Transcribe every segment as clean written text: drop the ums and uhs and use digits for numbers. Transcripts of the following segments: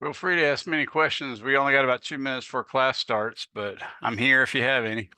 Feel free to ask many questions. We only got about 2 minutes before class starts, but I'm here if you have any.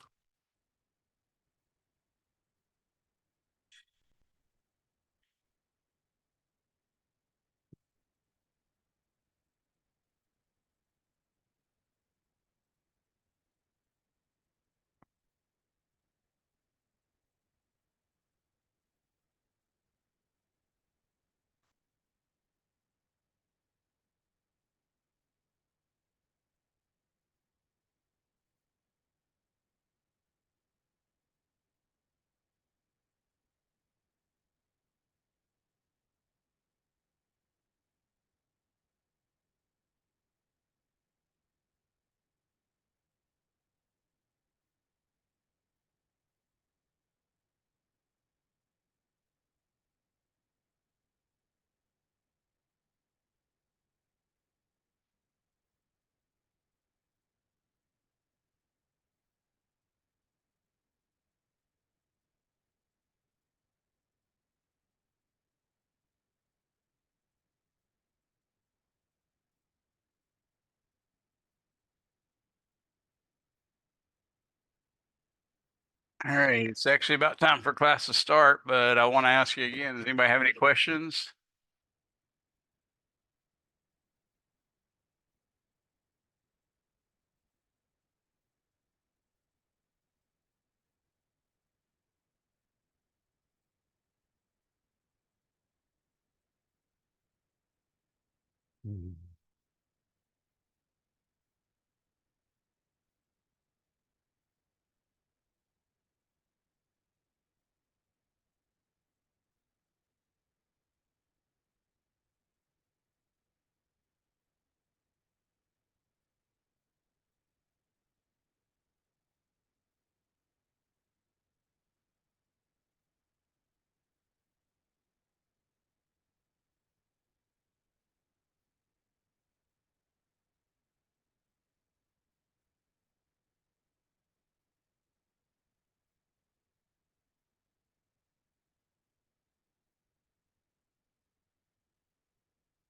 All right, it's actually about time for class to start, but I want to ask you again, does anybody have any questions?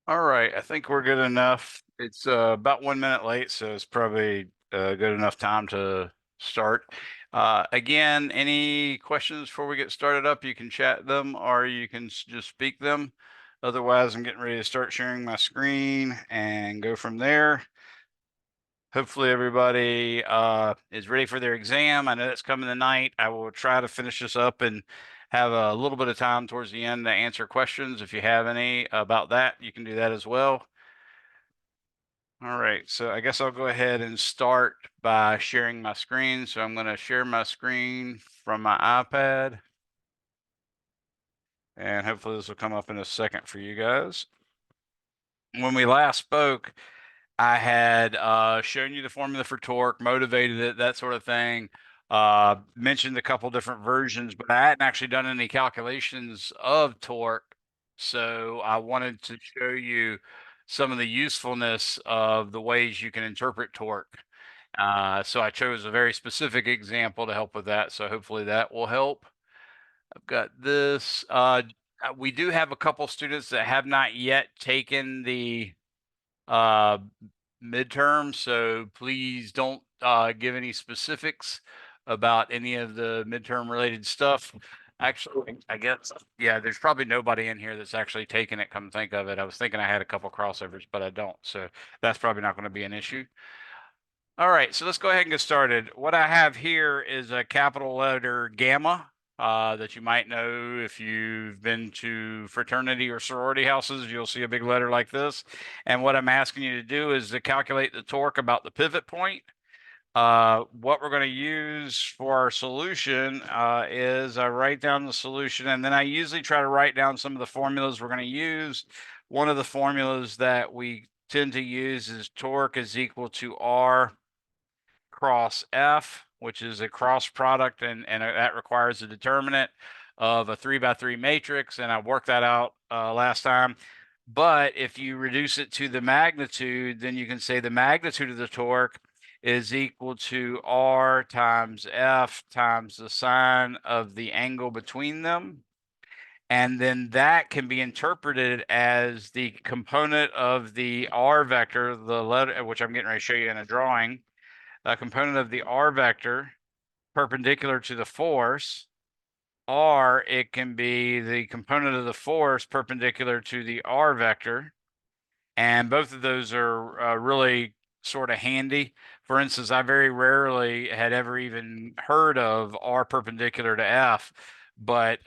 All right, I think we're good enough. It's about 1 minute late, so it's probably good enough time to start. Again, any questions before we get started up, you can chat them or you can just speak them. Otherwise, I'm getting ready to start sharing my screen and go from there. Hopefully everybody is ready for their exam. I know it's coming tonight. I will try to finish this up and have a little bit of time towards the end to answer questions. If you have any about that, you can do that as well. All right, so I guess I'll go ahead and start by sharing my screen. So I'm going to share my screen from my iPad, and hopefully this will come up in a second for you guys. When we last spoke, I had shown you the formula for torque, motivated it, that sort of thing. Mentioned a couple different versions, but I hadn't actually done any calculations of torque. So I wanted to show you some of the usefulness of the ways you can interpret torque. So I chose a very specific example to help with that. So hopefully that will help. I've got this. We do have a couple students that have not yet taken the uh, midterm, so please don't give any specifics about any of the midterm related stuff. Actually, I guess, yeah, there's probably nobody in here that's actually taken it, come think of it. I was thinking I had a couple crossovers, but I don't. So that's probably not going to be an issue. All right, so let's go ahead and get started. What I have here is a capital letter gamma that you might know if you've been to fraternity or sorority houses. You'll see a big letter like this. And what I'm asking you to do is to calculate the torque about the pivot point. What we're going to use for our solution is I write down the solution, and then I usually try to write down some of the formulas we're going to use. One of the formulas that we tend to use is torque is equal to R cross F, which is a cross product, and that requires a determinant of a 3x3 matrix, and I worked that out last time. But if you reduce it to the magnitude, then you can say the magnitude of the torque is equal to R times F times the sine of the angle between them. And then that can be interpreted as the component of the R vector, the letter, which I'm getting ready to show you in a drawing, a component of the R vector perpendicular to the force, or it can be the component of the force perpendicular to the R vector. And both of those are really sort of handy. For instance, I very rarely had ever even heard of R perpendicular to F, but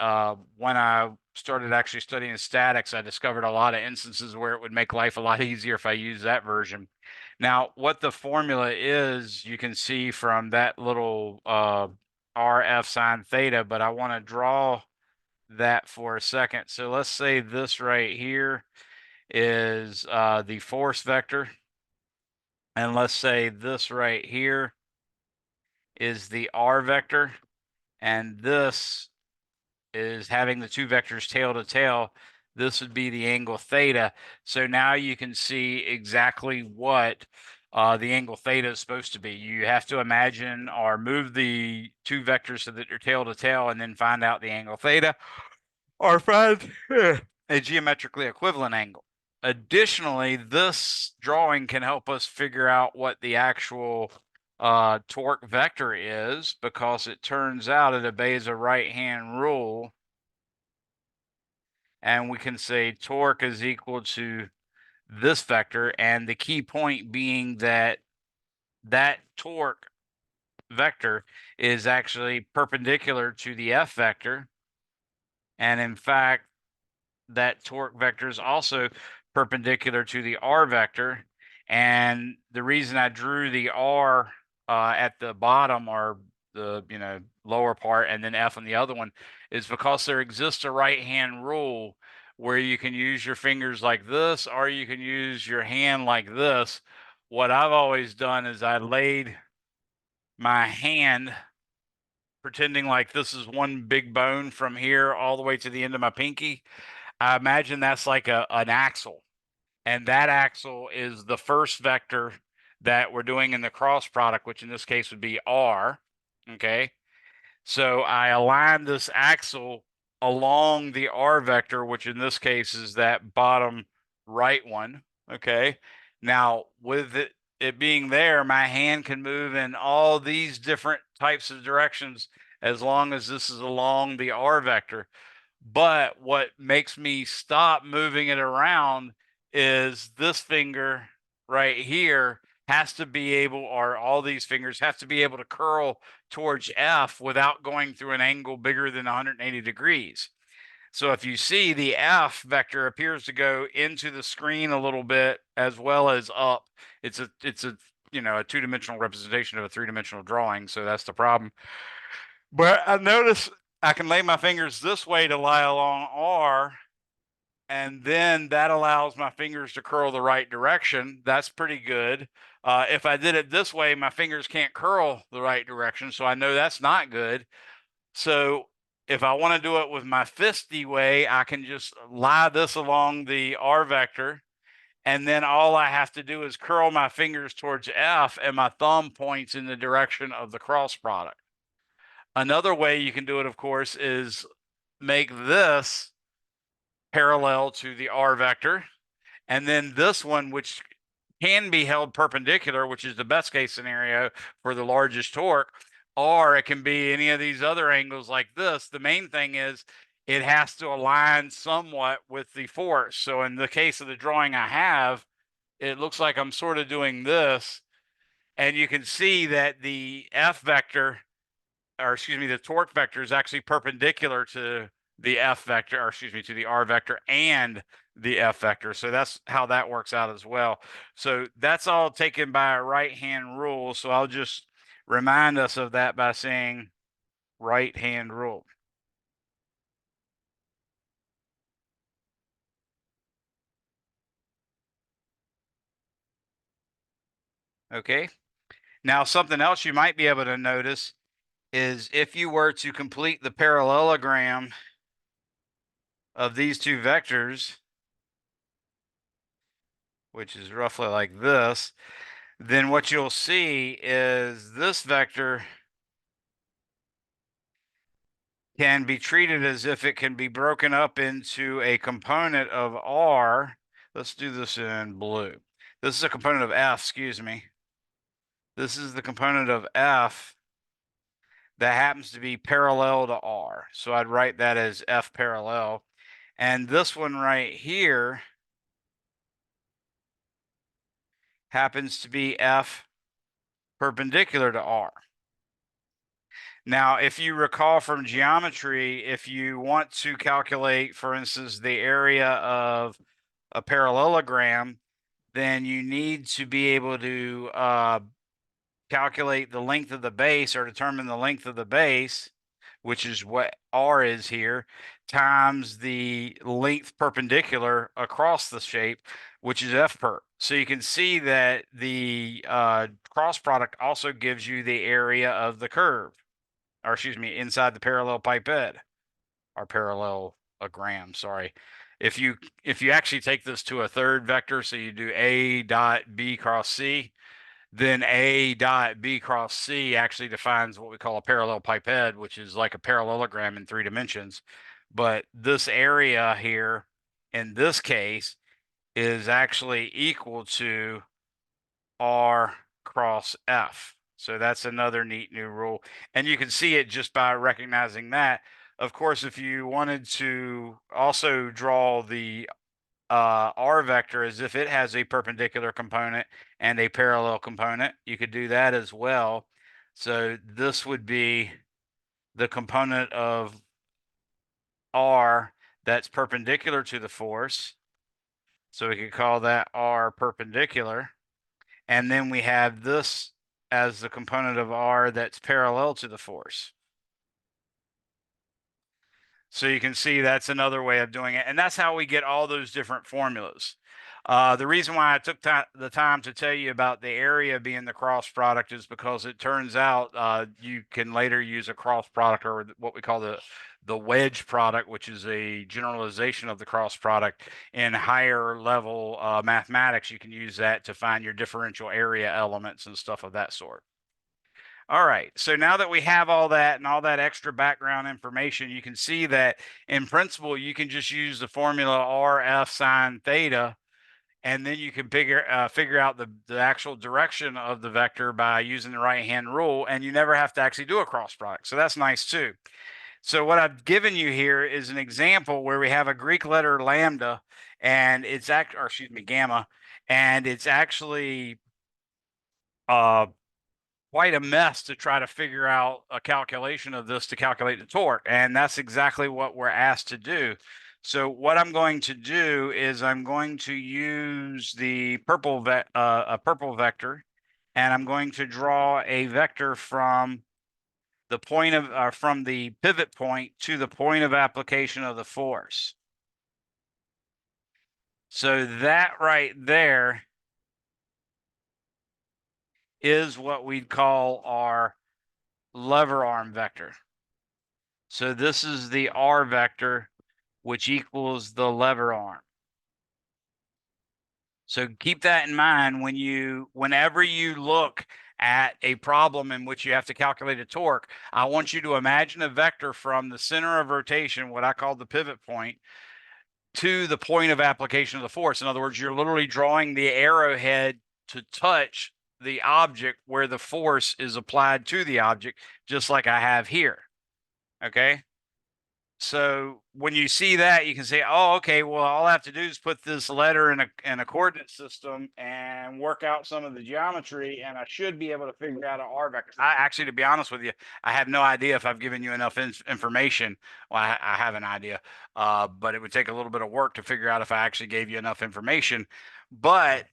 when I started actually studying statics, I discovered a lot of instances where it would make life a lot easier if I used that version. Now, what the formula is, you can see from that little RF sine theta, but I want to draw that for a second. So let's say this right here is the force vector. And let's say this right here is the R vector. And this is having the two vectors tail to tail. This would be the angle theta. So now you can see exactly what the angle theta is supposed to be. You have to imagine or move the two vectors so that they're tail to tail and then find out the angle theta or find a geometrically equivalent angle. Additionally, this drawing can help us figure out what the actual torque vector is, because it turns out it obeys a right-hand rule. And we can say torque is equal to this vector. And the key point being that that torque vector is actually perpendicular to the F vector. And in fact, that torque vector is also perpendicular to the R vector. And the reason I drew the R at the bottom, or the lower part, and then F on the other one, is because there exists a right-hand rule where you can use your fingers like this, or you can use your hand like this. What I've always done is I laid my hand pretending like this is one big bone from here all the way to the end of my pinky. I imagine that's like an axle, and that axle is the first vector that we're doing in the cross product, which in this case would be R. Okay, so I align this axle along the R vector, which in this case is that bottom right one. Okay, now with it being there, my hand can move in all these different types of directions as long as this is along the R vector. But what makes me stop moving it around is this finger right here has to be able, or all these fingers have to be able to curl towards F without going through an angle bigger than 180 degrees. So if you see, the F vector appears to go into the screen a little bit as well as up. It's a a two-dimensional representation of a three-dimensional drawing, so that's the problem. But I notice I can lay my fingers this way to lie along R, and then that allows my fingers to curl the right direction. That's pretty good. If I did it this way, my fingers can't curl the right direction, so I know that's not good. So if I want to do it with my fisty way, I can just lie this along the R vector, and then all I have to do is curl my fingers towards F, and my thumb points in the direction of the cross product. Another way you can do it, of course, is make this parallel to the R vector, and then this one, which can be held perpendicular, which is the best case scenario for the largest torque, or it can be any of these other angles like this. The main thing is it has to align somewhat with the force. So in the case of the drawing I have, it looks like I'm sort of doing this, and you can see that the F vector, or excuse me, the torque vector is actually perpendicular to the F vector, or excuse me, to the R vector and the F vector. So that's how that works out as well. So that's all taken by a right-hand rule. So I'll just remind us of that by saying right-hand rule. Okay. Now, something else you might be able to notice is if you were to complete the parallelogram of these two vectors, which is roughly like this, then what you'll see is this vector can be treated as if it can be broken up into a component of R. Let's do this in blue. This is a component of F, excuse me. This is the component of F that happens to be parallel to R. So I'd write that as F parallel. And this one right here happens to be F perpendicular to R. Now, if you recall from geometry, if you want to calculate, for instance, the area of a parallelogram, then you need to be able to calculate the length of the base or determine the length of the base, which is what R is here, times the length perpendicular across the shape, which is F perp. So you can see that the cross product also gives you the area of the curve, or excuse me, inside the parallel pipette, or parallelogram, sorry. If you actually take this to a third vector, so you do A dot B cross C, then A dot B cross C actually defines what we call a parallel pipette, which is like a parallelogram in 3 dimensions. But this area here, in this case, is actually equal to R cross F. So that's another neat new rule. And you can see it just by recognizing that. Of course, if you wanted to also draw the R vector as if it has a perpendicular component and a parallel component, you could do that as well. So this would be the component of R that's perpendicular to the force. So we could call that R perpendicular. And then we have this as the component of R that's parallel to the force. So you can see that's another way of doing it. And that's how we get all those different formulas. The reason why I took the time to tell you about the area being the cross product is because it turns out you can later use a cross product, or what we call the wedge product, which is a generalization of the cross product in higher level mathematics. You can use that to find your differential area elements and stuff of that sort. All right, so now that we have all that and all that extra background information, you can see that in principle, you can just use the formula RF sine theta, and then you can figure out the actual direction of the vector by using the right-hand rule, and you never have to actually do a cross product. So that's nice too. So what I've given you here is an example where we have a Greek letter lambda, and it's gamma, and it's actually quite a mess to try to figure out a calculation of this to calculate the torque. And that's exactly what we're asked to do. So what I'm going to do is I'm going to use the purple vector, and I'm going to draw a vector from the point of from the pivot point to the point of application of the force. So that right there is what we'd call our lever arm vector. So this is the R vector, which equals the lever arm. So keep that in mind whenever you look at a problem in which you have to calculate a torque. I want you to imagine a vector from the center of rotation, what I call the pivot point, to the point of application of the force. In other words, you're literally drawing the arrowhead to touch the object where the force is applied to the object, just like I have here. Okay. So when you see that, you can say, oh, okay, well, all I have to do is put this letter in a coordinate system and work out some of the geometry, and I should be able to figure out an R vector. I actually, to be honest with you, I have no idea if I've given you enough information. Well, I have an idea, but it would take a little bit of work to figure out if I actually gave you enough information. But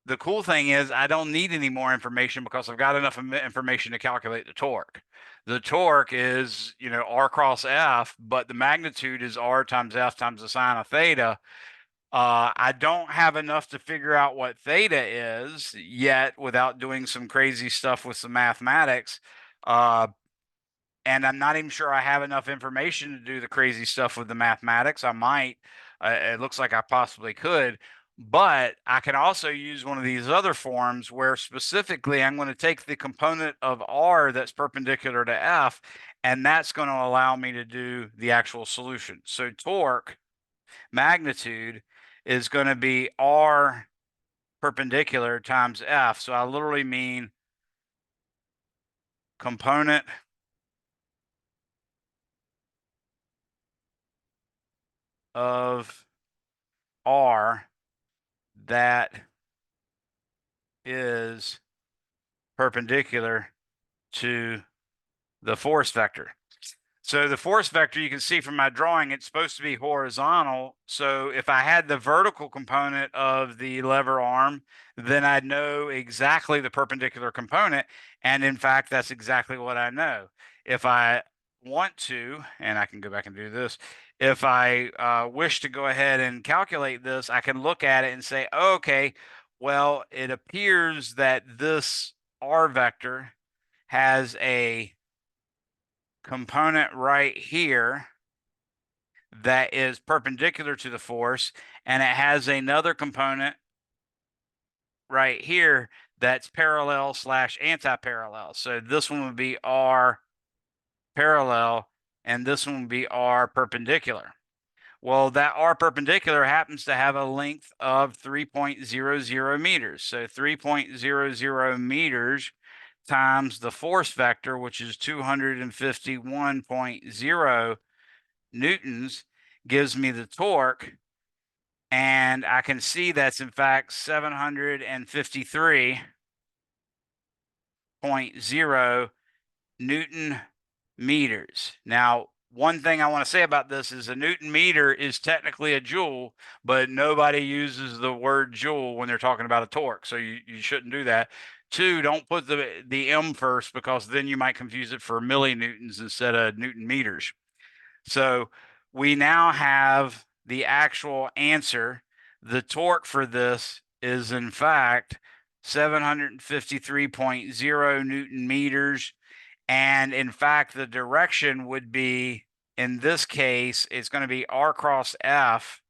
the cool thing is I don't need any more information because I've got enough information to calculate the torque. The torque is, R cross F, but the magnitude is R times F times the sine of theta. I don't have enough to figure out what theta is yet without doing some crazy stuff with some mathematics. And I'm not even sure I have enough information to do the crazy stuff with the mathematics. I might. It looks like I possibly could. But I can also use one of these other forms where specifically I'm going to take the component of R that's perpendicular to F, and that's going to allow me to do the actual solution. So torque magnitude is going to be R perpendicular times F. So I literally mean component of R that is perpendicular to the force vector. So the force vector, you can see from my drawing, it's supposed to be horizontal. So if I had the vertical component of the lever arm, then I'd know exactly the perpendicular component. And in fact, that's exactly what I know. If I want to, and I can go back and do this, if I wish to go ahead and calculate this, I can look at it and say, oh, okay, well, it appears that this R vector has a component right here that is perpendicular to the force, and it has another component right here that's parallel slash anti-parallel. So this one would be R parallel, and this one would be R perpendicular. Well, that R perpendicular happens to have a length of 3.00 meters. So 3.00 meters times the force vector, which is 251.0 newtons, gives me the torque. And I can see that's in fact 753.0 Newton meters. Now, one thing I want to say about this is a Newton meter is technically a joule, but nobody uses the word joule when they're talking about a torque. So you shouldn't do that. Two, don't put the M first, because then you might confuse it for millinewtons instead of Newton meters. So we now have the actual answer. The torque for this is in fact 753.0 Newton meters. And in fact, the direction would be, in this case, it's going to be R cross F.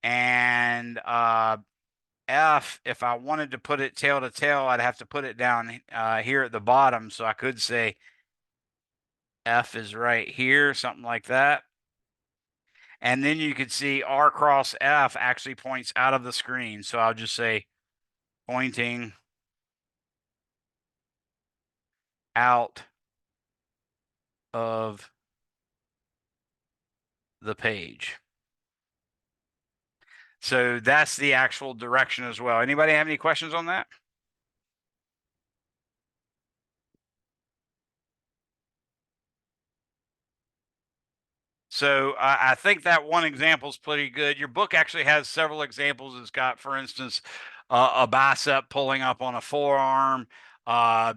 And F, if I wanted to put it tail to tail, I'd have to put it down here at the bottom. So I could say F is right here, something like that. And then you could see R cross F actually points out of the screen. So I'll just say pointing out of the page. So that's the actual direction as well. Anybody have any questions on that? So I think that one example is pretty good. Your book actually has several examples. It's got, for instance, a bicep pulling up on a forearm,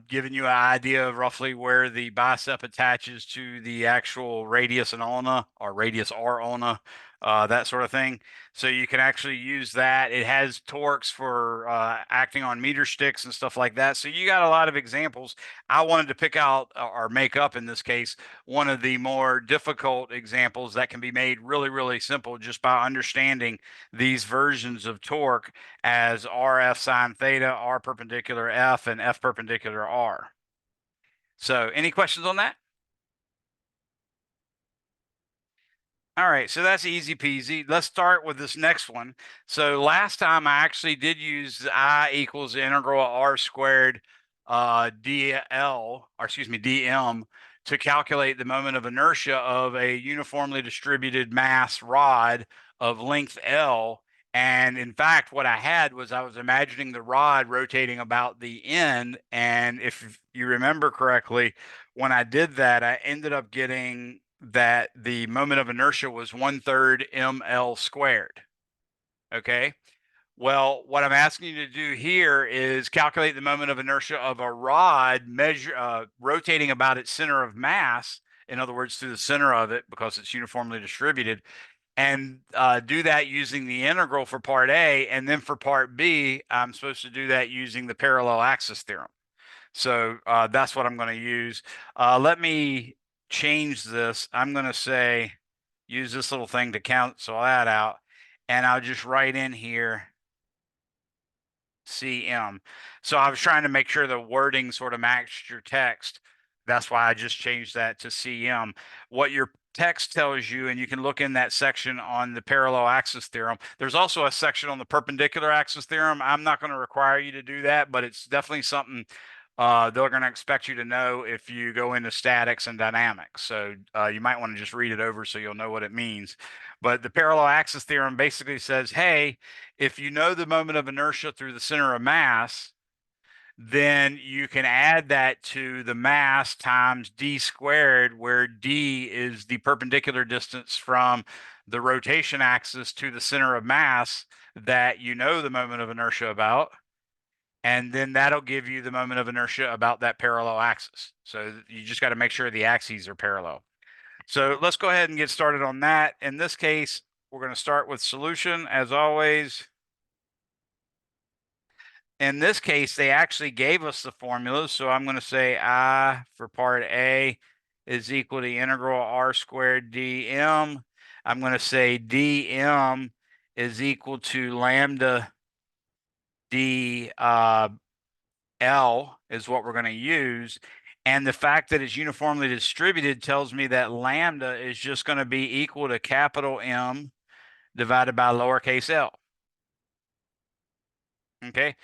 giving you an idea of roughly where the bicep attaches to the actual radius and ulna, or radius or ulna, that sort of thing. So you can actually use that. It has torques for acting on meter sticks and stuff like that. So you got a lot of examples. I wanted to pick out, or make up in this case, one of the more difficult examples that can be made really, really simple just by understanding these versions of torque as RF sine theta, R perpendicular F, and F perpendicular R. So any questions on that? All right, so that's easy peasy. Let's start with this next one. So last time I actually did use I equals the integral of R squared DL, or excuse me, DM, to calculate the moment of inertia of a uniformly distributed mass rod of length L. And in fact, what I had was I was imagining the rod rotating about the end. And if you remember correctly, when I did that, I ended up getting that the moment of inertia was 1/3 ml squared. Okay. Well, what I'm asking you to do here is calculate the moment of inertia of a rod rotating about its center of mass. In other words, through the center of it, because it's uniformly distributed, and do that using the integral for part A. And then for part B, I'm supposed to do that using the parallel axis theorem. So that's what I'm going to use. Let me change this. I'm going to say, use this little thing to cancel that out. And I'll just write in here CM. So I was trying to make sure the wording sort of matched your text. That's why I just changed that to CM. What your text tells you, and you can look in that section on the parallel axis theorem. There's also a section on the perpendicular axis theorem. I'm not going to require you to do that, but it's definitely something they're going to expect you to know if you go into statics and dynamics. So you might want to just read it over so you'll know what it means. But the parallel axis theorem basically says, hey, if you know the moment of inertia through the center of mass, then you can add that to the mass times d squared, where d is the perpendicular distance from the rotation axis to the center of mass that you know the moment of inertia about. And then that'll give you the moment of inertia about that parallel axis. So you just got to make sure the axes are parallel. So let's go ahead and get started on that. In this case, we're going to start with solution as always. In this case, they actually gave us the formulas. So I'm going to say I for part A is equal to integral r squared dm. I'm going to say dm is equal to lambda d L is what we're going to use. And the fact that it's uniformly distributed tells me that lambda is just going to be equal to capital M divided by lowercase l. Okay.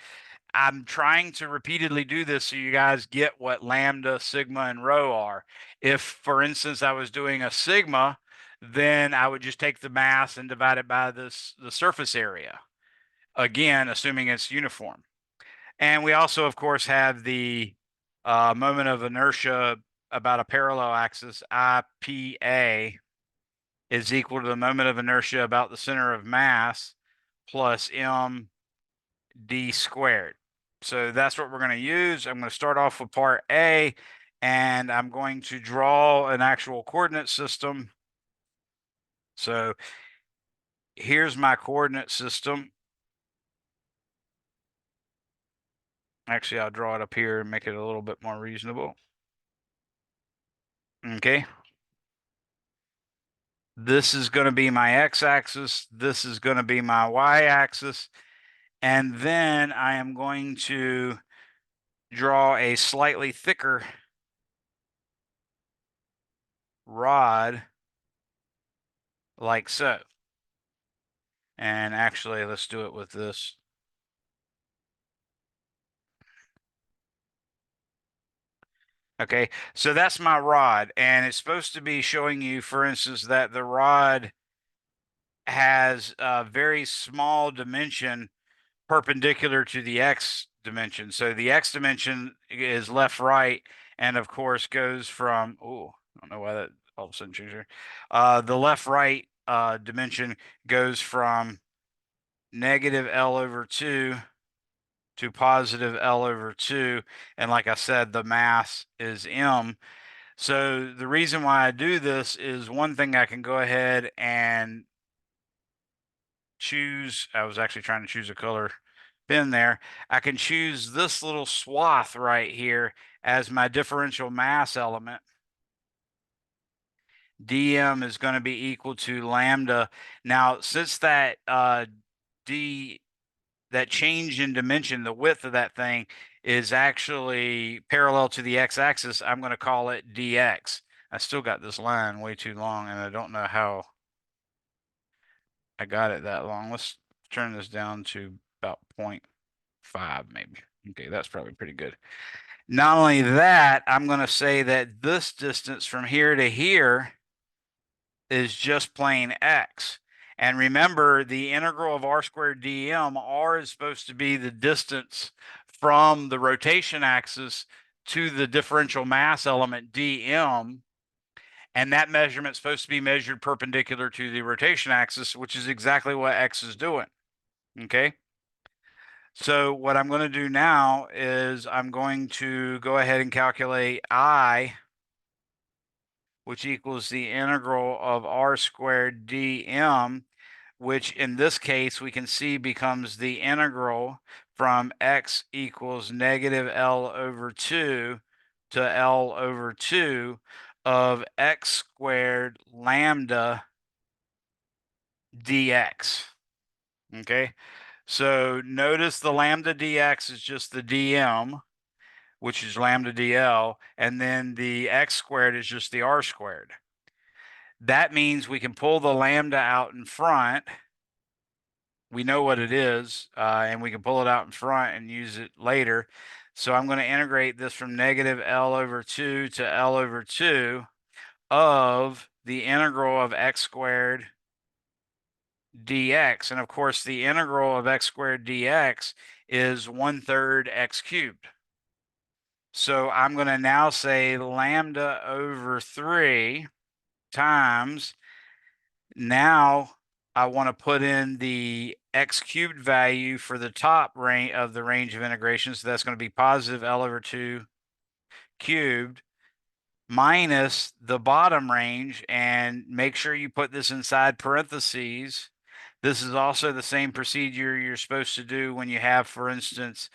I'm trying to repeatedly do this so you guys get what lambda, sigma, and rho are. If, for instance, I was doing a sigma, then I would just take the mass and divide it by the surface area. Again, assuming it's uniform. And we also, of course, have the moment of inertia about a parallel axis, IPA, is equal to the moment of inertia about the center of mass plus md squared. So that's what we're going to use. I'm going to start off with part A, and I'm going to draw an actual coordinate system. So here's my coordinate system. Actually, I'll draw it up here and make it a little bit more reasonable. Okay. This is going to be my x-axis. This is going to be my y-axis. And then I am going to draw a slightly thicker rod like so. And actually, let's do it with this. Okay, so that's my rod, and it's supposed to be showing you, for instance, that the rod has a very small dimension perpendicular to the x dimension. So the x dimension is left, right, and of course goes from, oh, I don't know why that all of a sudden changed here. The left, right dimension goes from negative L over 2 to positive L over 2. And like I said, the mass is M. So the reason why I do this is one thing I can go ahead and choose. I was actually trying to choose a color pen there. I can choose this little swath right here as my differential mass element. dm is going to be equal to lambda. Now, since that that change in dimension, the width of that thing is actually parallel to the x-axis, I'm going to call it dx. I still got this line way too long, and I don't know how I got it that long. Let's turn this down to about 0.5 maybe. Okay, that's probably pretty good. Not only that, I'm going to say that this distance from here to here is just plain x. And remember, the integral of r squared dm, r is supposed to be the distance from the rotation axis to the differential mass element dm. And that measurement is supposed to be measured perpendicular to the rotation axis, which is exactly what x is doing. Okay. So what I'm going to do now is I'm going to go ahead and calculate I, which equals the integral of r squared dm, which in this case we can see becomes the integral from x equals negative L over 2 to L over 2 of x squared lambda dx. Okay, so notice the lambda dx is just the dm, which is lambda dl, and then the x squared is just the r squared. That means we can pull the lambda out in front. We know what it is, and we can pull it out in front and use it later. So I'm going to integrate this from negative L over 2 to L over 2 of the integral of x squared dx. And of course, the integral of x squared dx is 1/3 x cubed. So I'm going to now say lambda over 3 times. Now I want to put in the x cubed value for the top range of the range of integration. So that's going to be positive L over 2 cubed minus the bottom range. And make sure you put this inside parentheses. This is also the same procedure you're supposed to do when you have, for instance,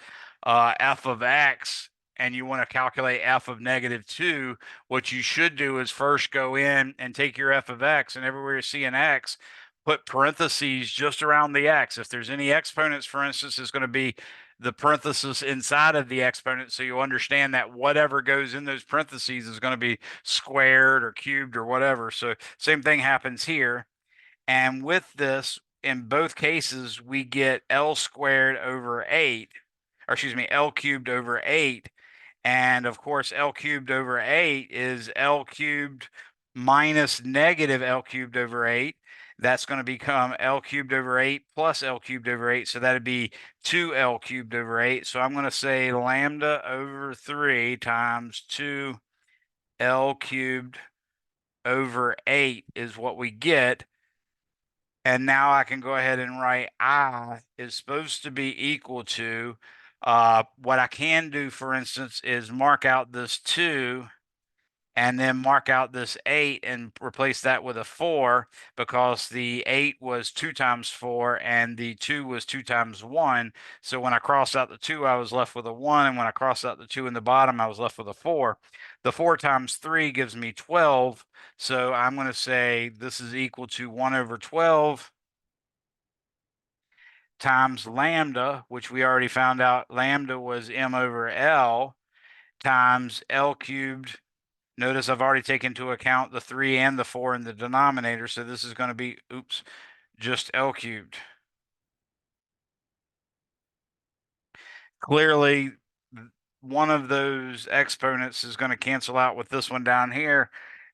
f of x and you want to calculate f of negative 2. What you should do is first go in and take your f of x, and everywhere you see an x, put parentheses just around the x. If there's any exponents, for instance, it's going to be the parenthesis inside of the exponent, so you'll understand that whatever goes in those parentheses is going to be squared or cubed or whatever. So same thing happens here. And with this, in both cases, we get L squared over 8, or excuse me, L cubed over 8. And of course, L cubed over 8 is L cubed minus negative L cubed over 8. That's going to become L cubed over 8 plus L cubed over 8. So that'd be 2L cubed over 8. So I'm going to say lambda over 3 times 2L cubed over 8 is what we get. And now I can go ahead and write I is supposed to be equal to, what I can do, for instance, is mark out this 2 and then mark out this 8 and replace that with a 4, because the 8 was 2 times 4 and the 2 was 2 times 1. So when I crossed out the 2, I was left with a 1. And when I crossed out the 2 in the bottom, I was left with a 4. The 4 times 3 gives me 12. So I'm going to say this is equal to 1 over 12 times lambda, which we already found out lambda was m over L, times L cubed. Notice I've already taken into account the 3 and the 4 in the denominator, so this is going to be, just L cubed. Clearly, one of those exponents is going to cancel out with this one down here,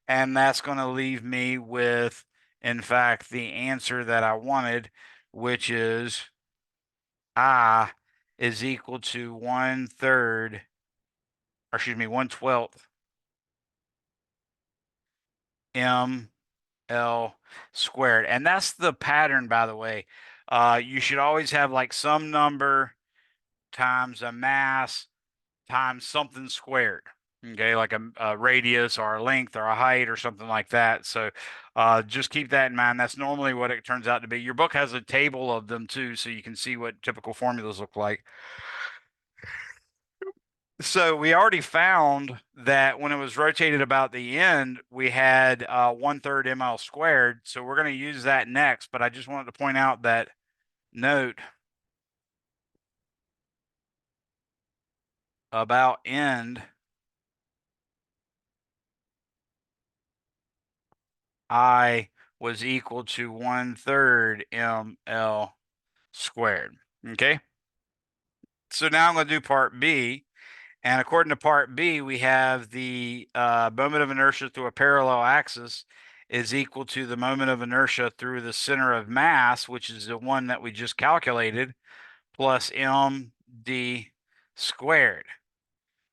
and that's going to leave me with, in fact, the answer that I wanted, which is I is equal to 1/3, or excuse me, 1/12 ml squared. And that's the pattern, by the way. You should always have like some number times a mass times something squared. Okay, like a radius or a length or a height or something like that. So just keep that in mind. That's normally what it turns out to be. Your book has a table of them too, so you can see what typical formulas look like. So we already found that when it was rotated about the end, we had 1/3 ml squared. So we're going to use that next. But I just wanted to point out that note about end, I was equal to 1/3 ml squared. Okay. So now I'm going to do part B. And according to part B, we have the moment of inertia through a parallel axis is equal to the moment of inertia through the center of mass, which is the one that we just calculated, plus md squared.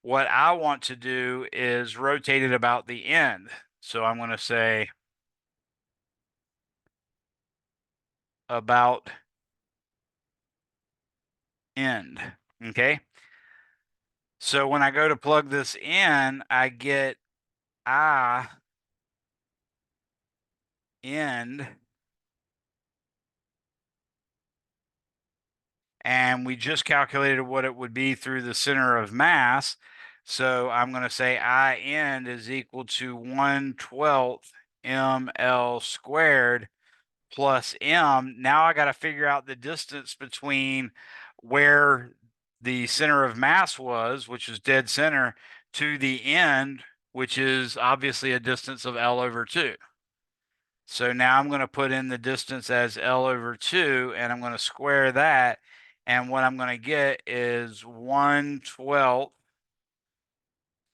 What I want to do is rotate it about the end. So I'm going to say about end. Okay. So when I go to plug this in, I get I end, and we just calculated what it would be through the center of mass. So I'm going to say I end is equal to 1/12 ml squared plus m. Now I got to figure out the distance between where the center of mass was, which is dead center, to the end, which is obviously a distance of L over 2. So now I'm going to put in the distance as L over 2, and I'm going to square that. And what I'm going to get is 1/12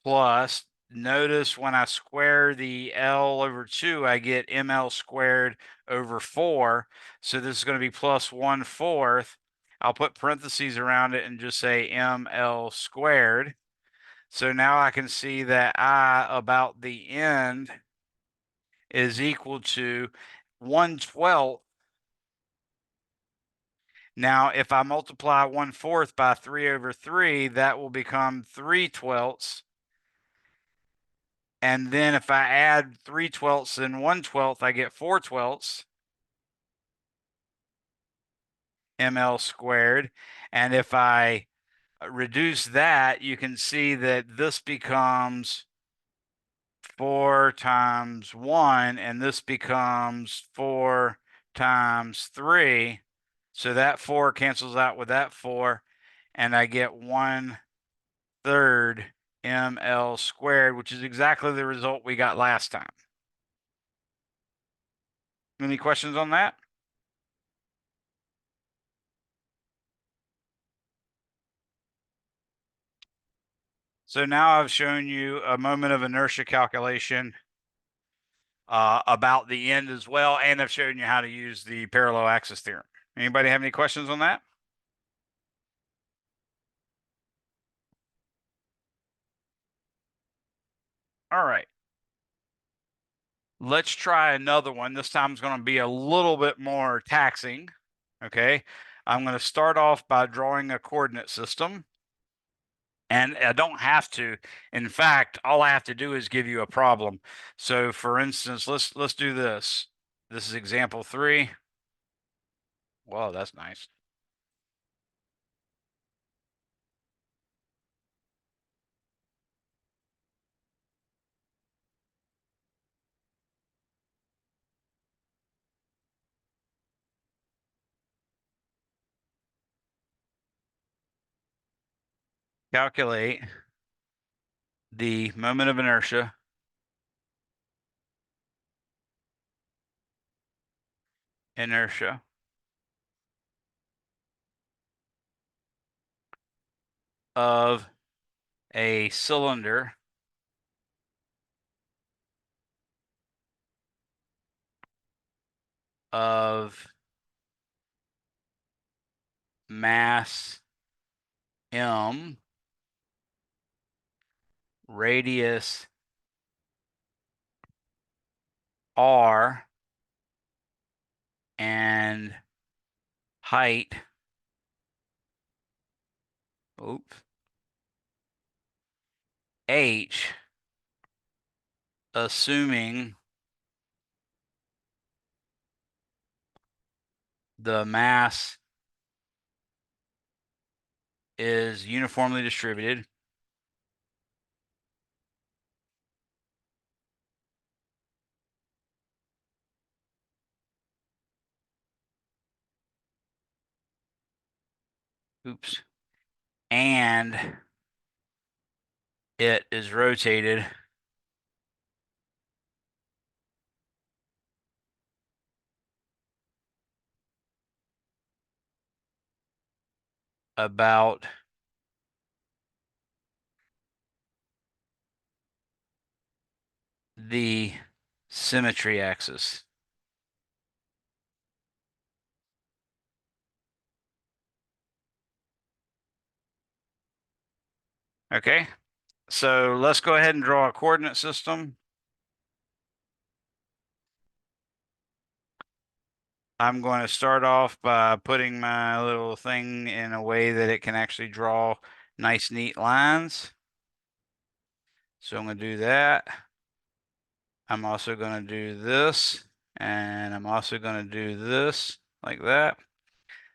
plus, notice when I square the L over 2, I get ML squared over 4. So this is going to be plus 1/4. I'll put parentheses around it and just say ML squared. So now I can see that I about the end is equal to 1/12. Now, if I multiply 1/4 by 3 over 3, that will become 3/12. And then if I add 3/12 and 1/12, I get 4/12 ml squared. And if I reduce that, you can see that this becomes 4 times 1, and this becomes 4 times 3. So that 4 cancels out with that 4, and I get 1/3 ml squared, which is exactly the result we got last time. Any questions on that? So now I've shown you a moment of inertia calculation about the end as well, and I've shown you how to use the parallel axis theorem. Anybody have any questions on that? All right. Let's try another one. This time is going to be a little bit more taxing. Okay. I'm going to start off by drawing a coordinate system. And I don't have to. In fact, all I have to do is give you a problem. So for instance, let's do this. This is example 3. Whoa, that's nice. Calculate the moment of inertia of a cylinder of mass m, radius r, and height, oops, h, assuming the mass is uniformly distributed. Oops. And it is rotated about the symmetry axis. Okay, so let's go ahead and draw a coordinate system. I'm going to start off by putting my little thing in a way that it can actually draw nice, neat lines. So I'm going to do that. I'm also going to do this, and I'm also going to do this like that.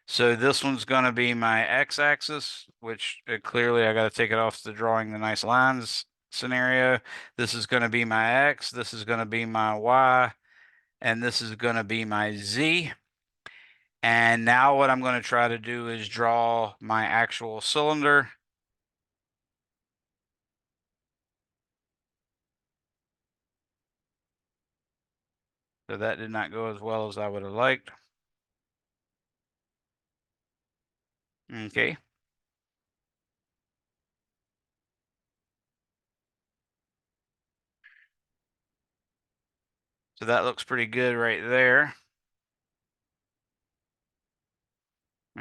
So this one's going to be my x-axis, which clearly I got to take it off the drawing the nice lines scenario. This is going to be my x, this is going to be my y, and this is going to be my z. And now what I'm going to try to do is draw my actual cylinder. So that did not go as well as I would have liked. Okay. So that looks pretty good right there.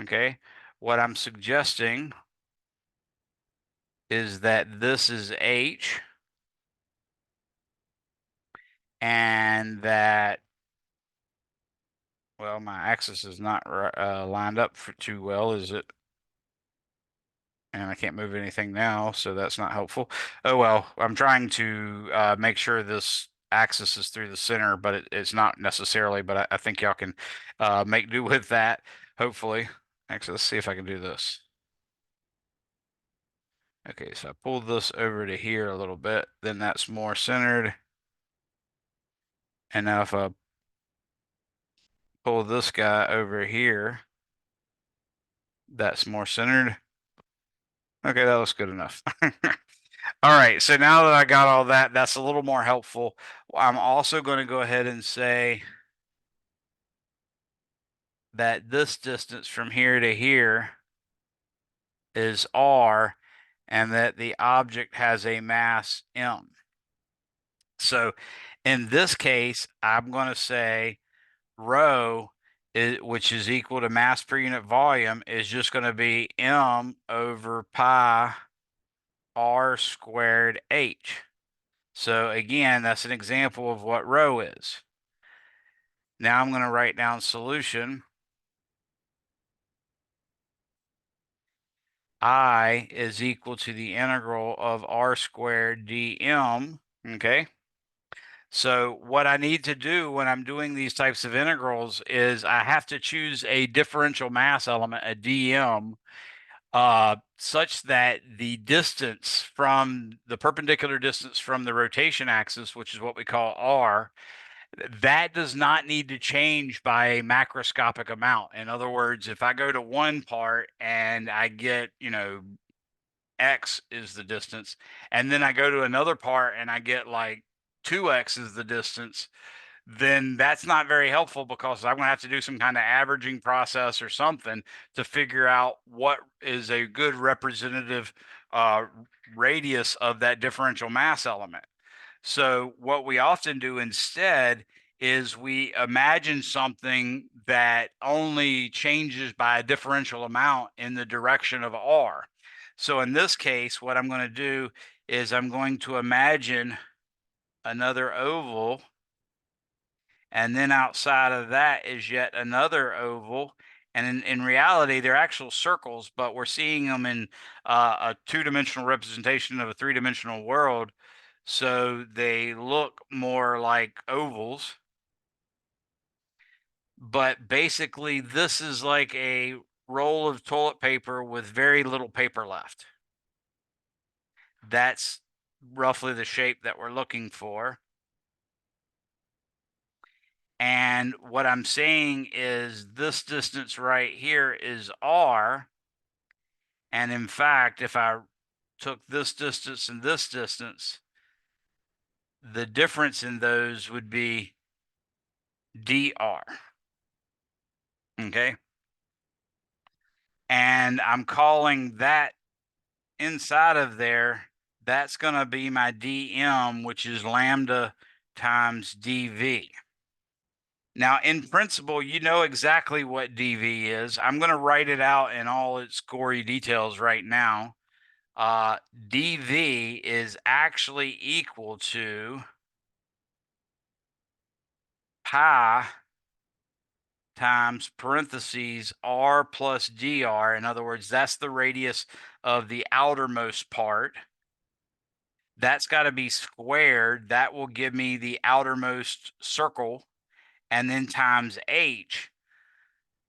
Okay. What I'm suggesting is that this is H and that, well, my axis is not lined up for too well, is it? And I can't move anything now, so that's not helpful. Oh well, I'm trying to make sure this axis is through the center, but it's not necessarily, but I think y'all can make do with that, hopefully. Actually, let's see if I can do this. Okay, so I pulled this over to here a little bit, then that's more centered. And now if I pull this guy over here, that's more centered. Okay, that looks good enough. All right, so now that I got all that, that's a little more helpful. I'm also going to go ahead and say that this distance from here to here is r, and that the object has a mass m. So in this case, I'm going to say rho, which is equal to mass per unit volume, is just going to be m over pi r squared h. So again, that's an example of what rho is. Now I'm going to write down solution. I is equal to the integral of r squared dm. Okay. So what I need to do when I'm doing these types of integrals is I have to choose a differential mass element, a dm, such that the distance from the perpendicular distance from the rotation axis, which is what we call r, that does not need to change by a macroscopic amount. In other words, if I go to one part and I get, x is the distance, and then I go to another part and I get like 2x is the distance, then that's not very helpful because I'm going to have to do some kind of averaging process or something to figure out what is a good representative uh, radius of that differential mass element. So what we often do instead is we imagine something that only changes by a differential amount in the direction of r. So in this case, what I'm going to do is I'm going to imagine another oval, and then outside of that is yet another oval. And in reality, they're actual circles, but we're seeing them in a two-dimensional representation of a three-dimensional world. So they look more like ovals. But basically, this is like a roll of toilet paper with very little paper left. That's roughly the shape that we're looking for. And what I'm saying is this distance right here is r. And in fact, if I took this distance and this distance, the difference in those would be dr. Okay. And I'm calling that inside of there, that's going to be my dm, which is lambda times dv. Now, in principle, you know exactly what dv is. I'm going to write it out in all its gory details right now. dv is actually equal to pi times parentheses r plus dr. In other words, that's the radius of the outermost part. That's got to be squared. That will give me the outermost circle, and then times h.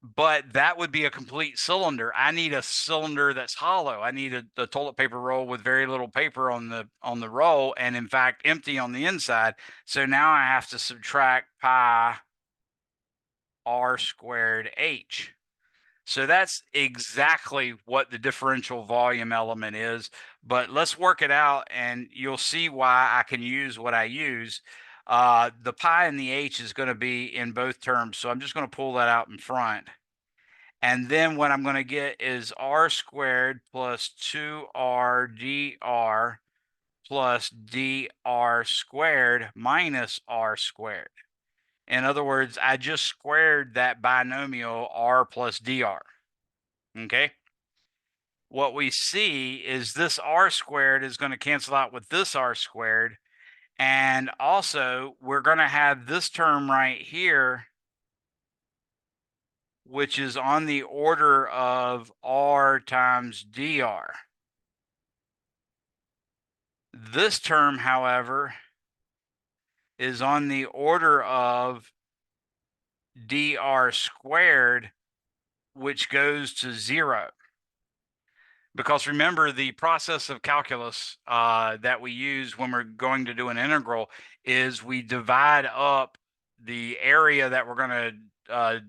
But that would be a complete cylinder. I need a cylinder that's hollow. I need a toilet paper roll with very little paper on the roll, and in fact empty on the inside. So now I have to subtract pi r squared h. So that's exactly what the differential volume element is, but let's work it out and you'll see why I can use what I use. The pi and the h is going to be in both terms, so I'm just going to pull that out in front. And then what I'm going to get is r squared plus 2r dr plus dr squared minus r squared. In other words, I just squared that binomial r plus dr. Okay. What we see is this r squared is going to cancel out with this r squared. And also, we're going to have this term right here, which is on the order of r times dr. This term, however, is on the order of dr squared, which goes to 0. Because remember, the process of calculus that we use when we're going to do an integral is we divide up the area that we're going to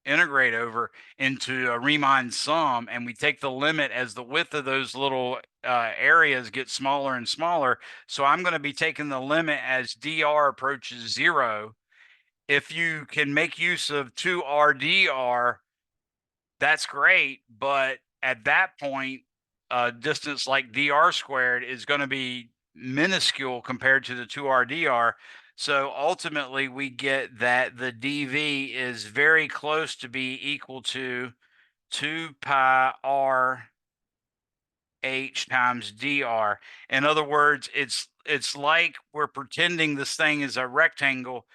integrate over into a Riemann sum, and we take the limit as the width of those little areas get smaller and smaller. So I'm going to be taking the limit as dr approaches 0. If you can make use of 2r dr, that's great, but at that point, a distance like dr squared is going to be minuscule compared to the 2r dr. So ultimately, we get that the dv is very close to be equal to 2 pi r h times dr. In other words, it's like we're pretending this thing is a rectangle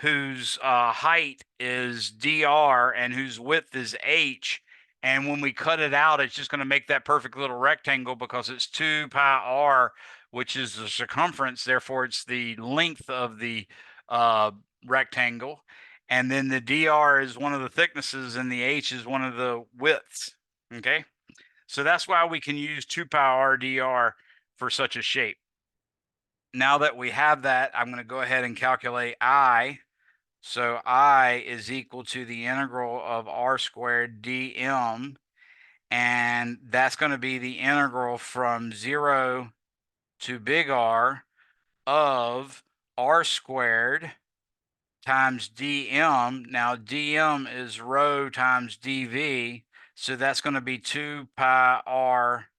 whose height is dr and whose width is h. And when we cut it out, it's just going to make that perfect little rectangle because it's 2 pi r, which is the circumference. Therefore, it's the length of the rectangle. And then the dr is one of the thicknesses and the h is one of the widths. Okay. So that's why we can use 2 pi r dr for such a shape. Now that we have that, I'm going to go ahead and calculate I. So I is equal to the integral of r squared dm, and that's going to be the integral from 0 to big R of r squared times dm. Now dm is rho times dv, so that's going to be 2 pi r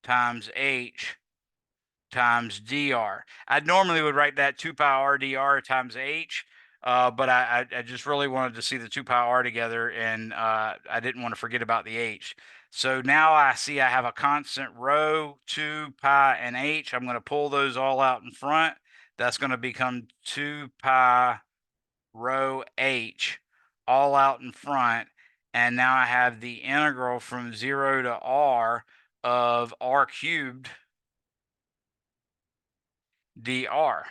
times h times dr. I normally would write that 2 pi r dr times h, but I just really wanted to see the 2 pi r together, and I didn't want to forget about the h. So now I see I have a constant rho, 2 pi, and h. I'm going to pull those all out in front. That's going to become 2 pi rho h all out in front. And now I have the integral from 0 to r of r cubed dr.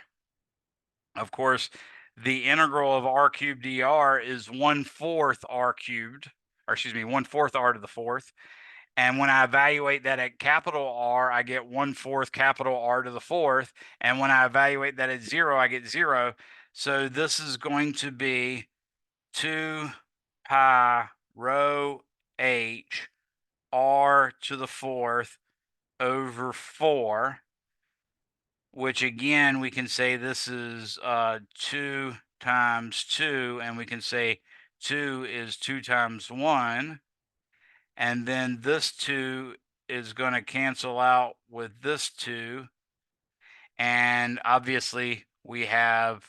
Of course, the integral of r cubed dr is 1/4 r cubed, or excuse me, 1/4 r to the fourth. And when I evaluate that at capital R, I get 1/4 capital R to the fourth. And when I evaluate that at 0, I get 0. So this is going to be 2 pi rho h r to the fourth over 4, which again, we can say this is 2 times 2, and we can say 2 is 2 times 1. And then this 2 is going to cancel out with this 2. And obviously, we have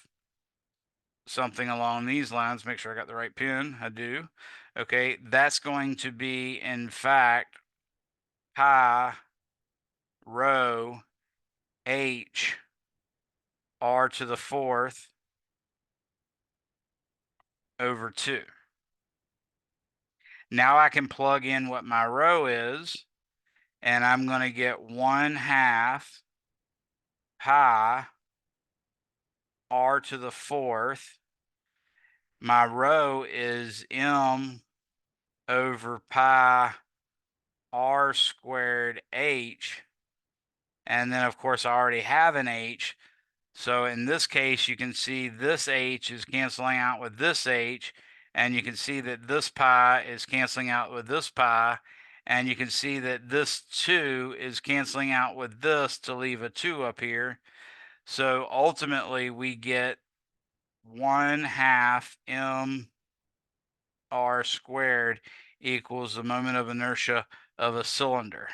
something along these lines. Make sure I got the right pen. I do. Okay, that's going to be, in fact, pi rho h r to the fourth over 2. Now I can plug in what my rho is, and I'm going to get 1/2 pi r to the fourth. My rho is m over pi r squared h. And then, of course, I already have an h. So in this case, you can see this h is canceling out with this h. and you can see that this pi is canceling out with this pi, and you can see that this 2 is canceling out with this to leave a 2 up here. So ultimately we get 1/2 mr squared equals the moment of inertia of a cylinder.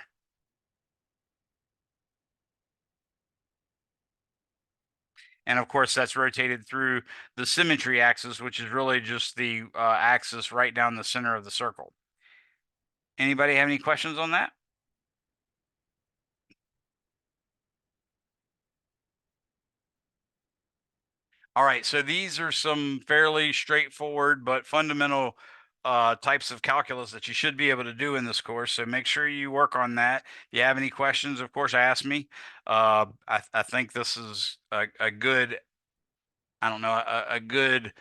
And of course, that's rotated through the symmetry axis, which is really just the axis right down the center of the circle. Anybody have any questions on that? All right, so these are some fairly straightforward but fundamental types of calculus that you should be able to do in this course. So make sure you work on that. If you have any questions, of course, ask me. I think this is a good, I don't know, a good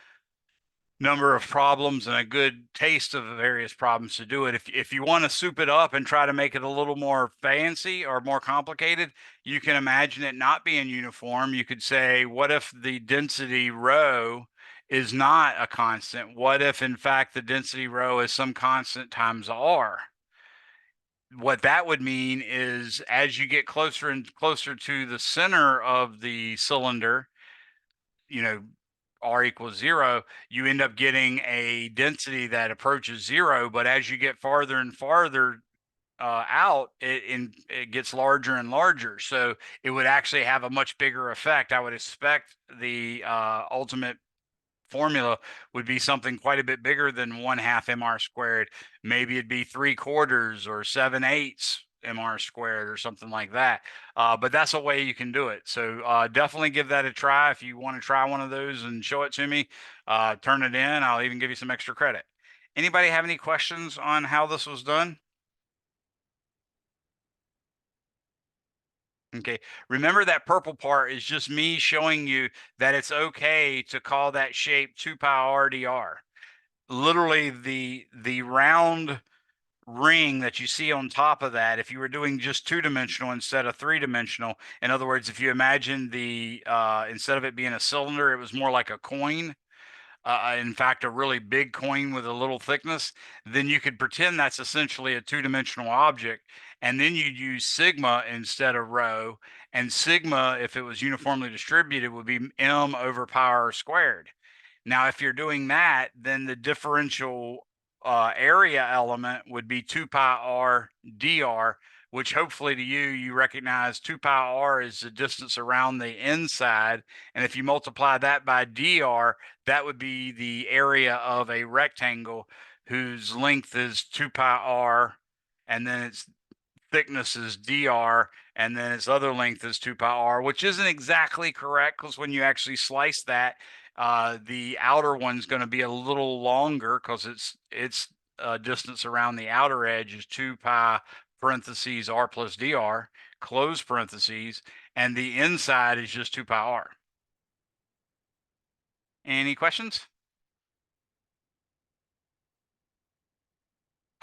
number of problems and a good taste of the various problems to do it. If you want to soup it up and try to make it a little more fancy or more complicated, you can imagine it not being uniform. You could say, what if the density rho is not a constant? What if, in fact, the density rho is some constant times r? What that would mean is as you get closer and closer to the center of the cylinder, you know, r equals 0, you end up getting a density that approaches 0. But as you get farther and farther out, it gets larger and larger. So it would actually have a much bigger effect. I would expect the ultimate formula would be something quite a bit bigger than 1/2 mr squared. Maybe it'd be 3/4 or 7/8 mr squared or something like that. But that's a way you can do it. So definitely give that a try. If you want to try one of those and show it to me, turn it in. I'll even give you some extra credit. Anybody have any questions on how this was done? Okay. Remember that purple part is just me showing you that it's okay to call that shape 2 pi r dr. Literally the round ring that you see on top of that, if you were doing just two-dimensional instead of three-dimensional, in other words, if you imagine the instead of it being a cylinder, it was more like a coin, in fact, a really big coin with a little thickness, then you could pretend that's essentially a two-dimensional object. And then you'd use sigma instead of rho. And sigma, if it was uniformly distributed, would be m over pi r squared. Now, if you're doing that, then the differential area element would be 2 pi r dr, which hopefully to you, you recognize 2 pi r is the distance around the inside. And if you multiply that by dr, that would be the area of a rectangle whose length is 2 pi r, and then its thickness is dr, and then its other length is 2 pi r, which isn't exactly correct because when you actually slice that, the outer one's going to be a little longer because its distance around the outer edge is 2 pi parentheses r plus dr, close parentheses, and the inside is just 2 pi r. Any questions?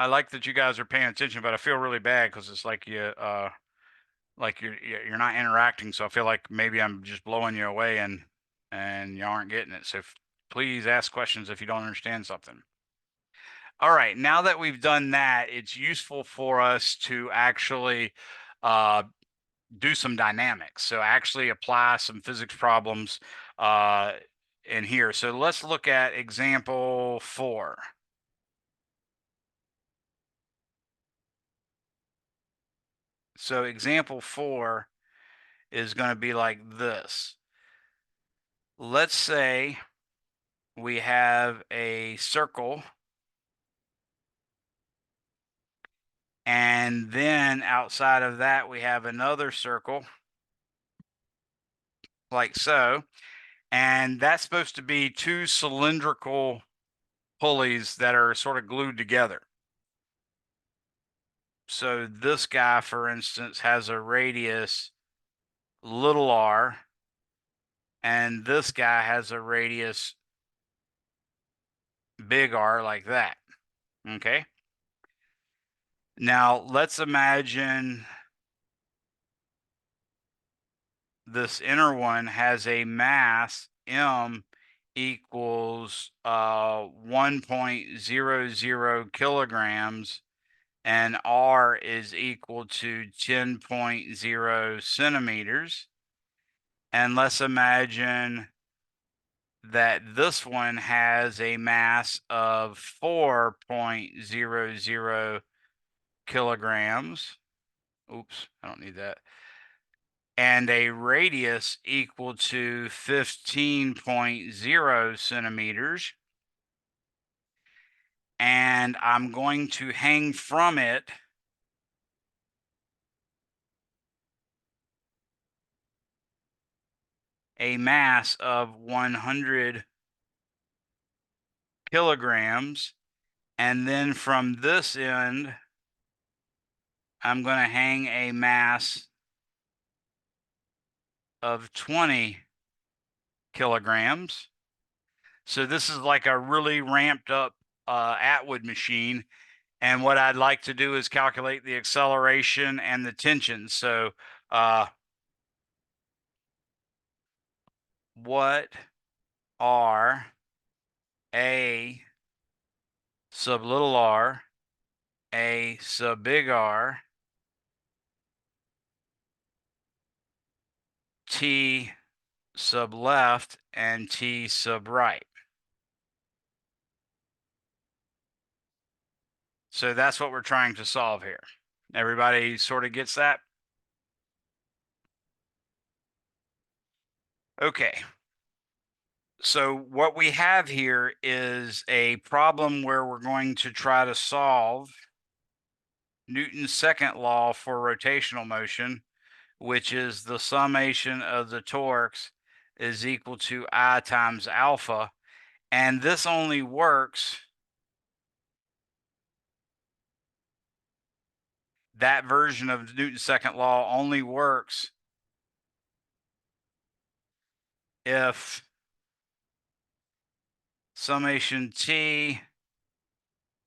I like that you guys are paying attention, but I feel really bad because it's like you're not interacting. So I feel like maybe I'm just blowing you away and you aren't getting it. So please ask questions if you don't understand something. All right, now that we've done that, it's useful for us to actually uh, do some dynamics. So actually apply some physics problems in here. So let's look at example 4. So example 4 is going to be like this. Let's say we have a circle, and then outside of that, we have another circle like so. And that's supposed to be two cylindrical pulleys that are sort of glued together. So this guy, for instance, has a radius little r, and this guy has a radius big R like that. Okay. Now let's imagine this inner one has a mass m equals equals 1.00 kilograms, and R is equal to 10.0 centimeters. And let's imagine that this one has a mass of 4.00 kilograms. Oops, I don't need that. And a radius equal to 15.0 centimeters. And I'm going to hang from it a mass of 100 kilograms. And then from this end, I'm going to hang a mass of 20 kilograms. So this is like a really ramped up Atwood machine. And what I'd like to do is calculate the acceleration and the tension. So what are A sub little r, A sub big R, T sub left, and T sub right? So that's what we're trying to solve here. Everybody sort of gets that? Okay. So what we have here is a problem where we're going to try to solve Newton's second law for rotational motion, which is the summation of the torques is equal to I times alpha. And this only works, that version of Newton's second law only works if summation T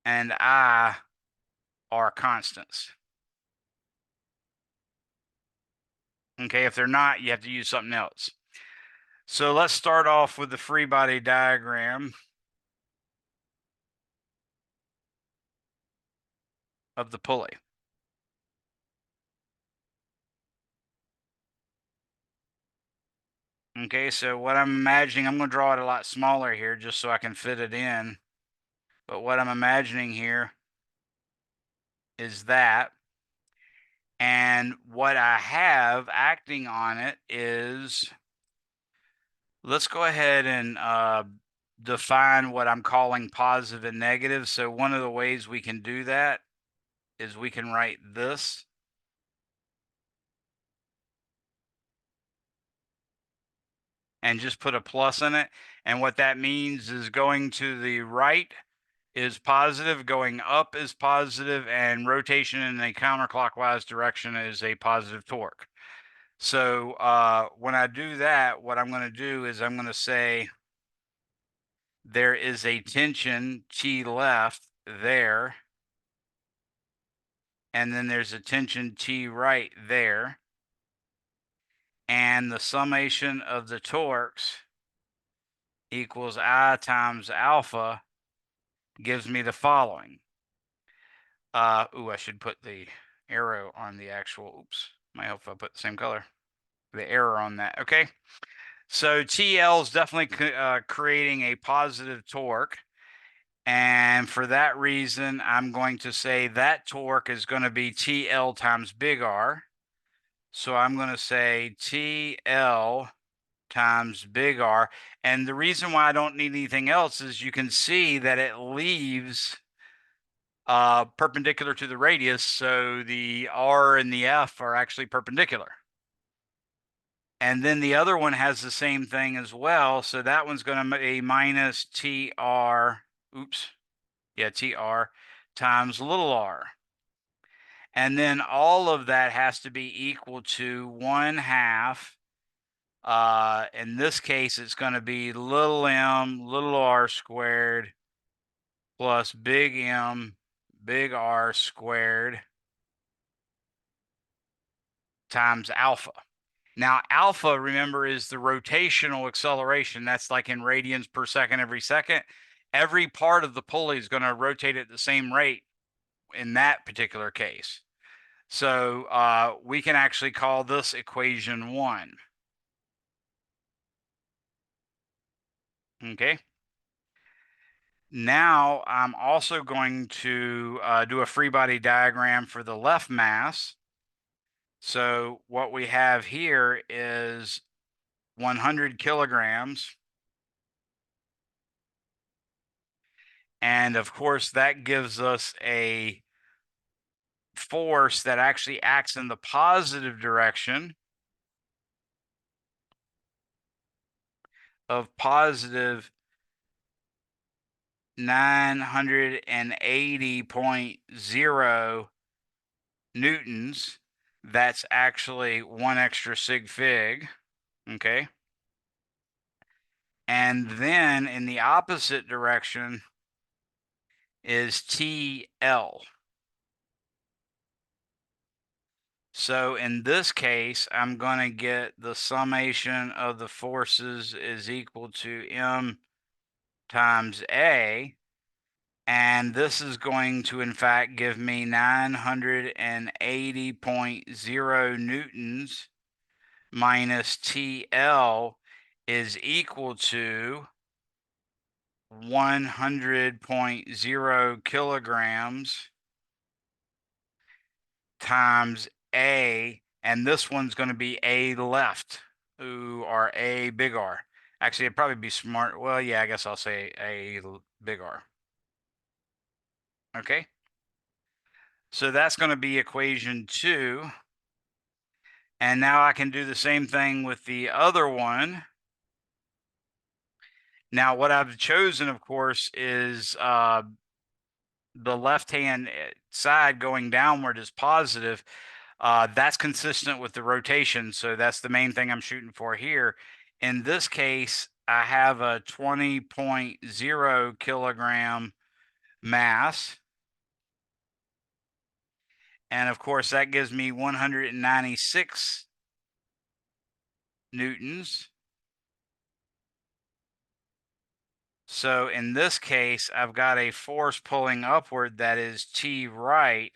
and I are constants. Okay, if they're not, you have to use something else. So let's start off with the free body diagram of the pulley. Okay, so what I'm imagining, I'm going to draw it a lot smaller here just so I can fit it in. But what I'm imagining here is that. And what I have acting on it is, let's go ahead and define what I'm calling positive and negative. So one of the ways we can do that is we can write this and just put a plus in it. And what that means is going to the right is positive, going up is positive, and rotation in a counterclockwise direction is a positive torque. So when I do that, what I'm going to do is I'm going to say there is a tension T left there, and then there's a tension T right there. And the summation of the torques equals I times alpha gives me the following. I should put the arrow on the actual, oops, might help if I put the same color. The arrow on that, okay? So TL is definitely creating a positive torque. And for that reason, I'm going to say that torque is going to be TL times big R. So I'm going to say TL times big R. And the reason why I don't need anything else is you can see that it leaves perpendicular to the radius. So the R and the F are actually perpendicular. And then the other one has the same thing as well. So that one's going to be minus TR, TR times little r. And then all of that has to be equal to 1/2. In this case, it's going to be little m, little r squared plus big M, big R squared times alpha. Now, alpha, remember, is the rotational acceleration. That's like in radians per second every second. Every part of the pulley is going to rotate at the same rate in that particular case. So we can actually call this equation 1. Okay. Now I'm also going to do a free body diagram for the left mass. So what we have here is 100 kilograms. And of course, that gives us a force that actually acts in the positive direction of positive 980.0 newtons. That's actually 1 extra sig fig. Okay. And then in the opposite direction is TL. So in this case, I'm going to get the summation of the forces is equal to M times A. And this is going to, in fact, give me 980.0 newtons minus TL is equal to 100.0 kilograms times A, and this one's going to be A left, or A big R. Actually, it'd probably be smart. Well, yeah, I guess I'll say A big R. Okay. So that's going to be equation 2. And now I can do the same thing with the other one. Now, what I've chosen, of course, is the left-hand side going downward is positive. That's consistent with the rotation, so that's the main thing I'm shooting for here. In this case, I have a 20.0 kilogram mass. And of course, that gives me 196 newtons. So in this case, I've got a force pulling upward that is T right,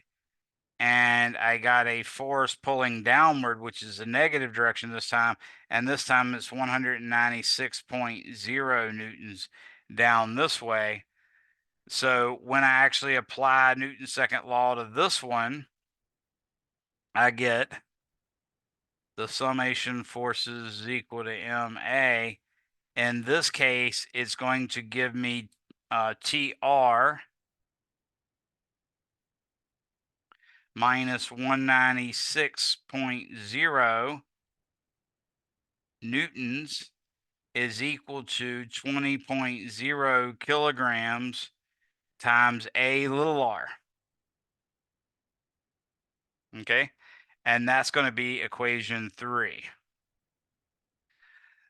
and I got a force pulling downward, which is the negative direction this time, and this time it's 196.0 newtons down this way. So when I actually apply Newton's second law to this one, I get the summation forces is equal to MA. In this case, it's going to give me TR minus 196.0 newtons is equal to 20.0 kilograms times A little r. Okay. And that's going to be equation 3.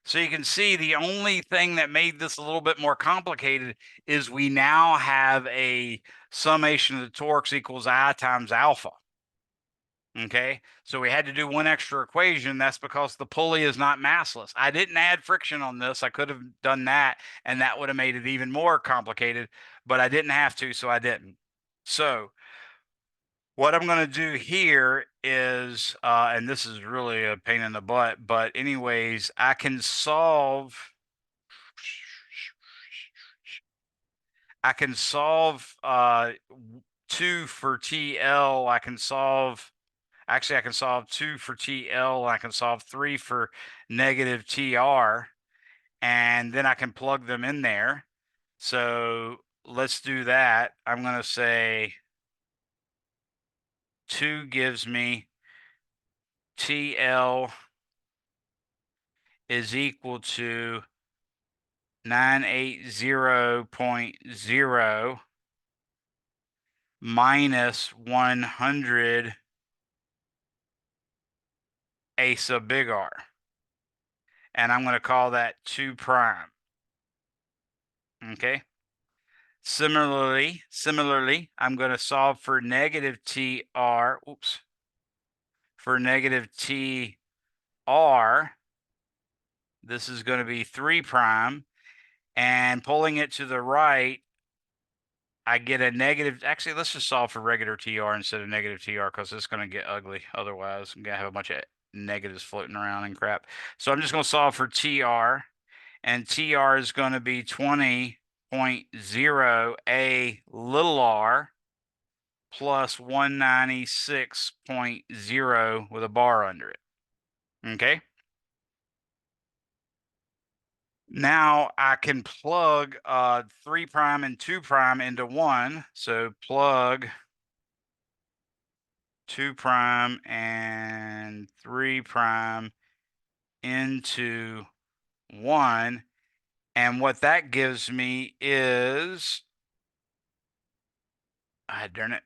So you can see the only thing that made this a little bit more complicated is we now have a summation of the torques equals I times alpha. Okay, so we had to do one extra equation. That's because the pulley is not massless. I didn't add friction on this. I could have done that, and that would have made it even more complicated, but I didn't have to, so I didn't. So what I'm going to do here is, and this is really a pain in the butt, but anyways, I can solve 2 for TL. I can solve Actually, I can solve 2 for TL, and I can solve 3 for negative TR, and then I can plug them in there. So let's do that. I'm going to say 2 gives me TL is equal to 980.0 minus 100 A sub big R. And I'm going to call that 2 prime. Okay. Similarly, I'm going to solve for negative TR, for negative TR R. This is going to be 3 prime. And pulling it to the right, I get a negative. Actually, let's just solve for regular TR instead of negative TR because it's going to get ugly. Otherwise, I'm going to have a bunch of negatives floating around and crap. So I'm just going to solve for TR. And TR is going to be 20.0 A little r plus 196.0 with a bar under it. Okay. Now I can plug 3 prime and 2 prime into 1. So plug 2 prime and 3 prime into 1. And what that gives me is, darn it.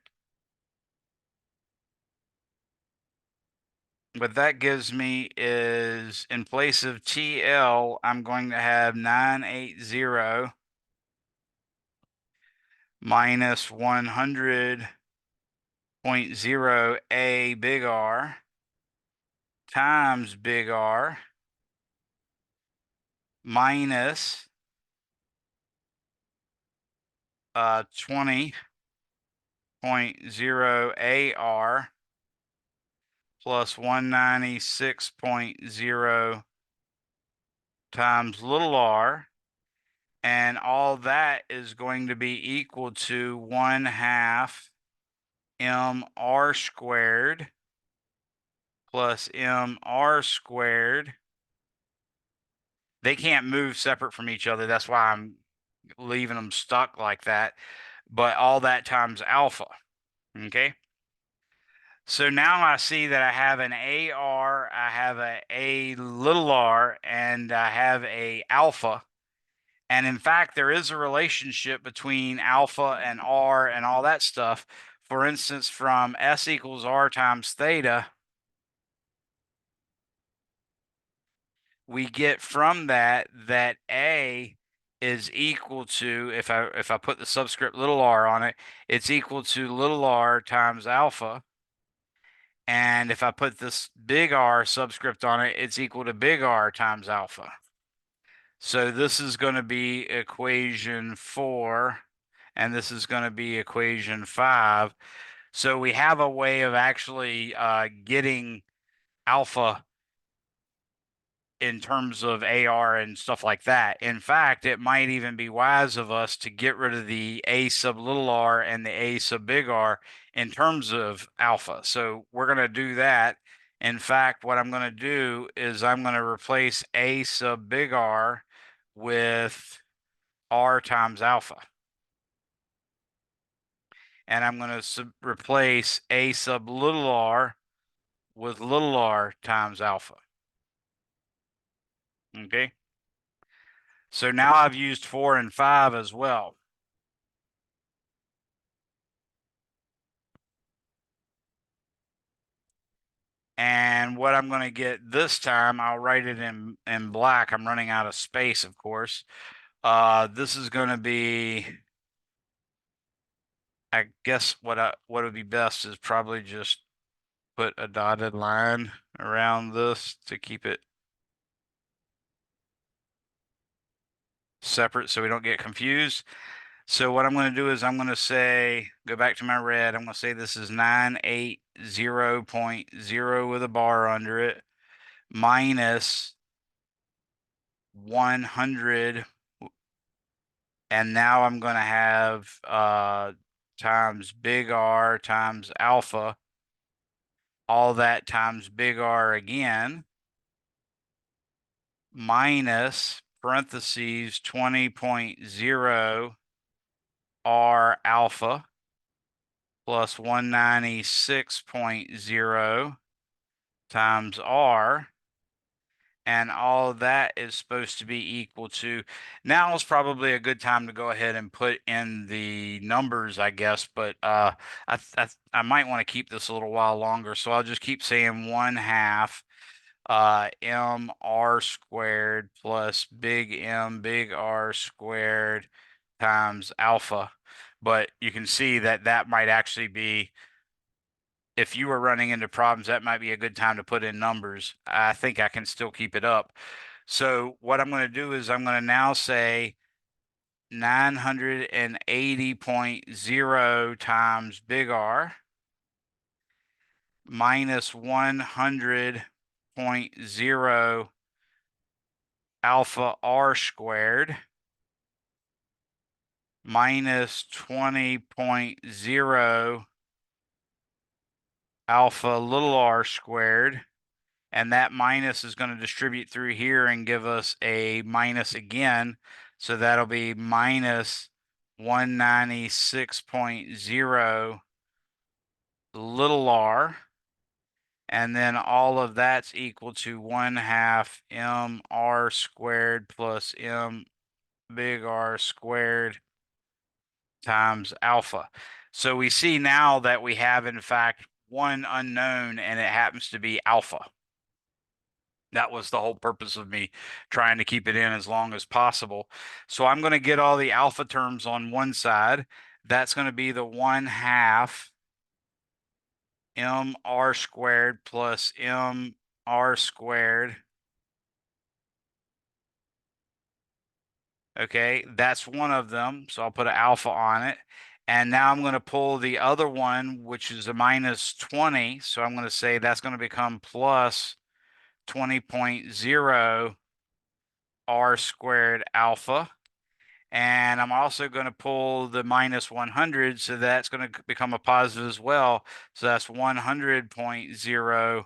What that gives me is, in place of TL, I'm going to have 980 minus 100.0 A big R times big R minus 20.0 AR plus 196.0 times little r. And all that is going to be equal to 1/2 mr squared plus mr squared. They can't move separate from each other. That's why I'm leaving them stuck like that. But all that times alpha. Okay. So now I see that I have an AR, I have a little r, and I have a alpha. And in fact, there is a relationship between alpha and R and all that stuff. For instance, from S equals R times theta, we get from that A is equal to, if I put the subscript little r on it, it's equal to little r times alpha. And if I put this big R subscript on it, it's equal to big R times alpha. So this is going to be equation 4, and this is going to be equation 5. So we have a way of actually getting alpha in terms of AR and stuff like that. In fact, it might even be wise of us to get rid of the A sub little r and the A sub big R in terms of alpha. So we're going to do that. In fact, what I'm going to do is I'm going to replace A sub big R with R times alpha. And I'm going to replace A sub little r with little r times alpha. Okay. So now I've used 4 and 5 as well. And what I'm going to get this time, I'll write it in black. I'm running out of space, of course. This is going to be, I guess what would be best is probably just put a dotted line around this to keep it separate so we don't get confused. So what I'm going to do is I'm going to say, go back to my red. I'm going to say this is 980.0 with a bar under it minus 100. And now I'm going to have times big R times alpha, all that times big R again, minus parentheses 20.0 R alpha plus 196.0 times R. And all that is supposed to be equal to, now is probably a good time to go ahead and put in the numbers, I guess, but I might want to keep this a little while longer, so I'll just keep saying 1/2 mr squared plus big M big R squared times alpha. But you can see that that might actually be if you were running into problems, that might be a good time to put in numbers. I think I can still keep it up. So what I'm going to do is I'm going to now say 980.0 times big R minus 100.0 alpha R squared minus 20.0 alpha little r squared. And that minus is going to distribute through here and give us a minus again. So that'll be minus 196.0 little r. And then all of that's equal to 1/2 mr squared plus m big R squared times alpha. So we see now that we have, in fact, one unknown, and it happens to be alpha. That was the whole purpose of me trying to keep it in as long as possible. So I'm going to get all the alpha terms on one side. That's going to be the 1/2 mr squared plus mr squared. Okay, that's one of them. So I'll put an alpha on it. And now I'm going to pull the other one, which is a minus 20. So I'm going to say that's going to become plus 20.0 r squared alpha. And I'm also going to pull the minus 100, so that's going to become a positive as well. So that's 100.0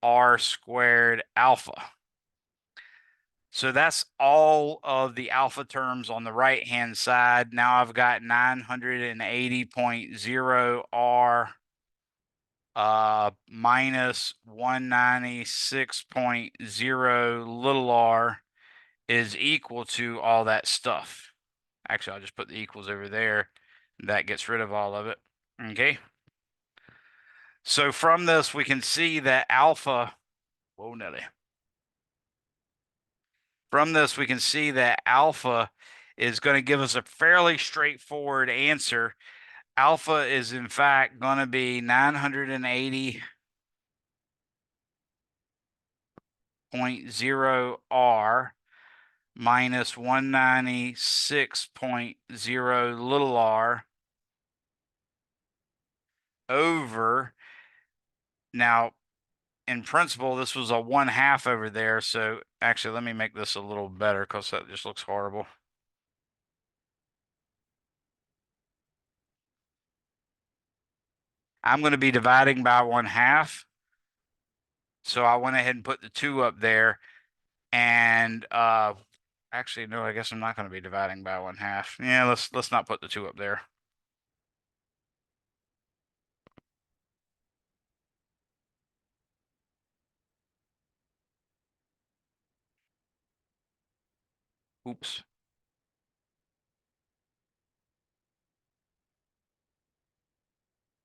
r squared alpha. So that's all of the alpha terms on the right-hand side. Now I've got 980.0 r minus 196.0 little r is equal to all that stuff. Actually, I'll just put the equals over there. That gets rid of all of it. Okay. So from this, we can see that alpha, whoa, Nelly. From this, we can see that alpha is going to give us a fairly straightforward answer. Alpha is, in fact, going to be 980.0 R minus 196.0 little r over, now in principle this was a 1/2 over there, so actually let me make this a little better because that just looks horrible. I'm going to be dividing by 1/2, so I went ahead and put the 2 up there. And actually no, I guess I'm not going to be dividing by 1/2. Yeah, let's not put the 2 up there. Oops.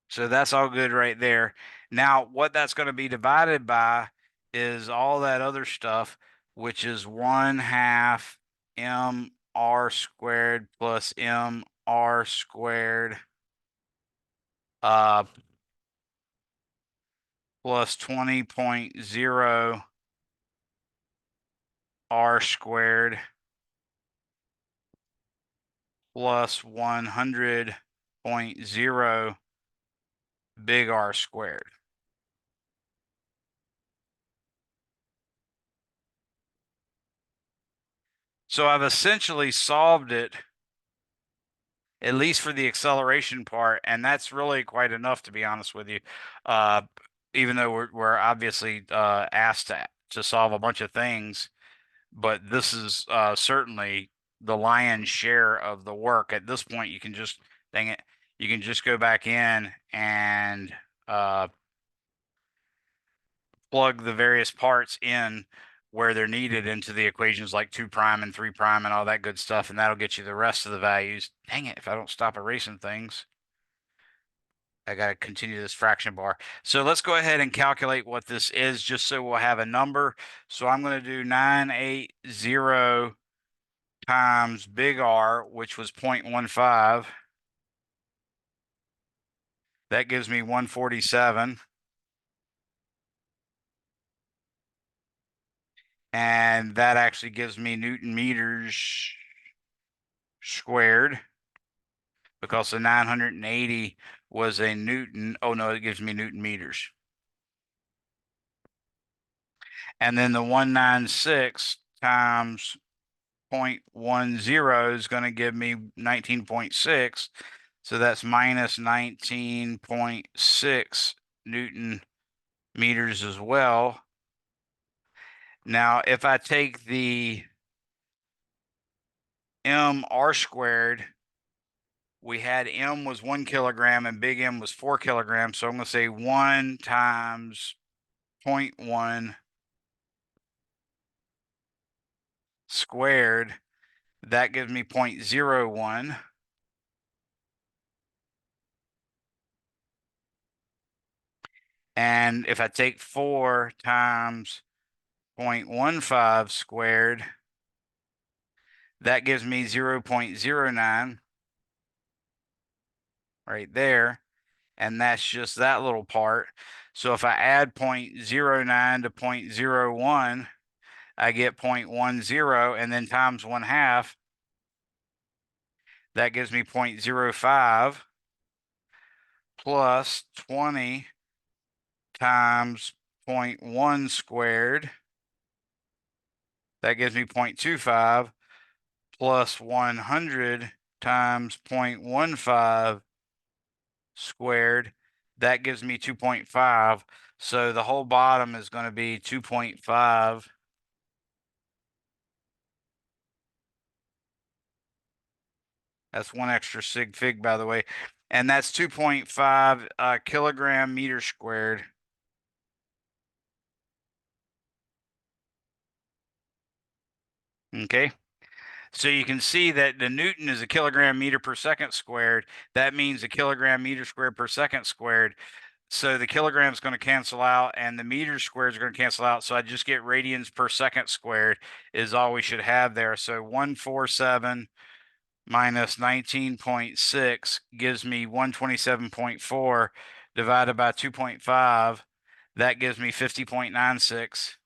So that's all good right there. Now, what that's going to be divided by is all that other stuff, which is 1/2 mr squared plus mr squared plus 20.0 r squared plus 100.0 big R squared. So I've essentially solved it, at least for the acceleration part, and that's really quite enough, to be honest with you. Even though we're obviously asked to solve a bunch of things, but this is certainly the lion's share of the work. At this point, you can just, dang it, you can just go back in and plug the various parts in where they're needed into the equations like 2' and 3' and all that good stuff, and that'll get you the rest of the values. Dang it, if I don't stop erasing things. I got to continue this fraction bar. So let's go ahead and calculate what this is just so we'll have a number. So I'm going to do 980 times big R, which was 0.15. That gives me 147. And that actually gives me Newton meters squared, because the 980 was a Newton. Oh no, it gives me Newton meters. And then the 196 times 0.10 is going to give me 19.6. So that's minus 19.6 Newton meters as well. Now, if I take the m(r squared), we had m was 1 kilogram and big M was 4 kilograms. So I'm going to say 1 times 0.1 squared. That gives me 0.01. And if I take 4 times 0.15 squared, that gives me 0.09 right there. And that's just that little part. So if I add 0.09 to 0.01, I get 0.10, and then times 1/2, that gives me 0.05 plus 20 times 0.1 squared. That gives me 0.25 plus 100 times 0.15 squared. That gives me 2.5. So the whole bottom is going to be 2.5. That's one extra sig fig, by the way. And that's 2.5 kilogram meter squared. Okay. So you can see that the Newton is a kilogram meter per second squared. That means a kilogram meter squared per second squared. So the kilogram is going to cancel out and the meter squares are going to cancel out. So I just get radians per second squared is all we should have there. So 147 minus 19.6 gives me 127.4 divided by 2.5. That gives me 50.96.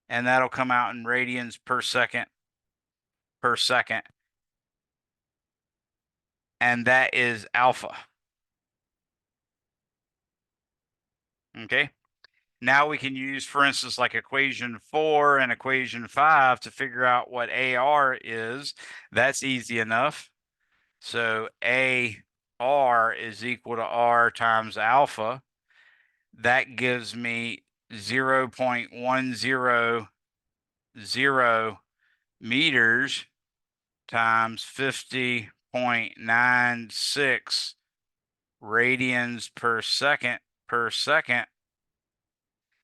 And that'll come out in radians per second per second. And that is alpha. Okay. Now we can use, for instance, like equation 4 and equation 5 to figure out what AR is. That's easy enough. So AR is equal to R times alpha. That gives me 0.100 meters times 50.96 radians per second per second.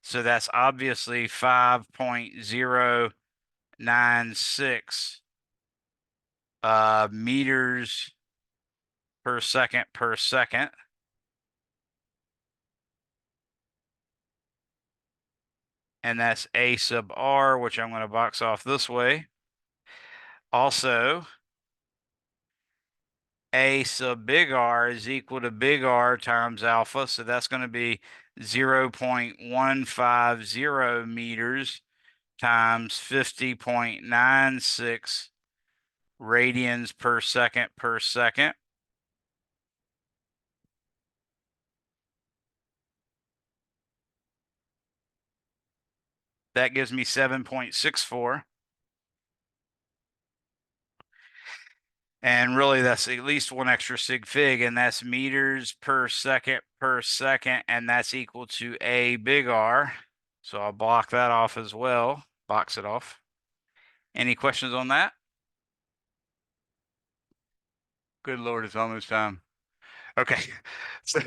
So that's obviously 5.096 meters per second per second. And that's A sub R, which I'm going to box off this way. Also, A sub big R is equal to big R times alpha. So that's going to be 0.150 meters times 50.96 radians per second per second. That gives me 7.64. And really, that's at least one extra sig fig, and that's meters per second, and that's equal to A big R. So I'll block that off as well, box it off. Any questions on that? Good Lord, it's almost time. Okay, so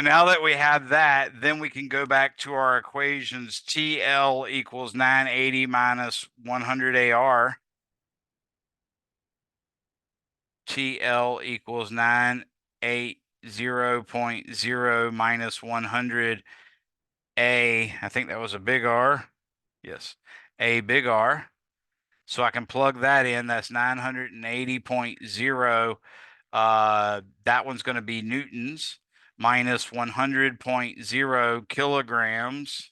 now that we have that, then we can go back to our equations. TL equals 980 minus 100 AR. TL equals 980.0 minus 100 A. I think that was a big R. Yes, A big R. So I can plug that in. That's 980.0. That one's going to be newtons minus 100.0 kilograms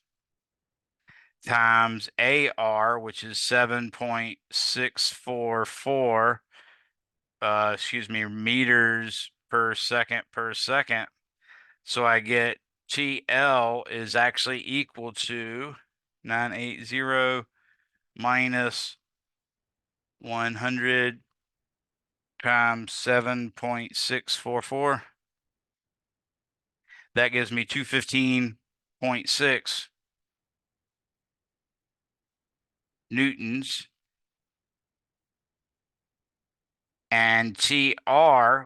times AR, which is 7.644, meters per second per second. So I get TL is actually equal to 980 minus 100 times 7.644. That gives me 215.6 newtons. And TR,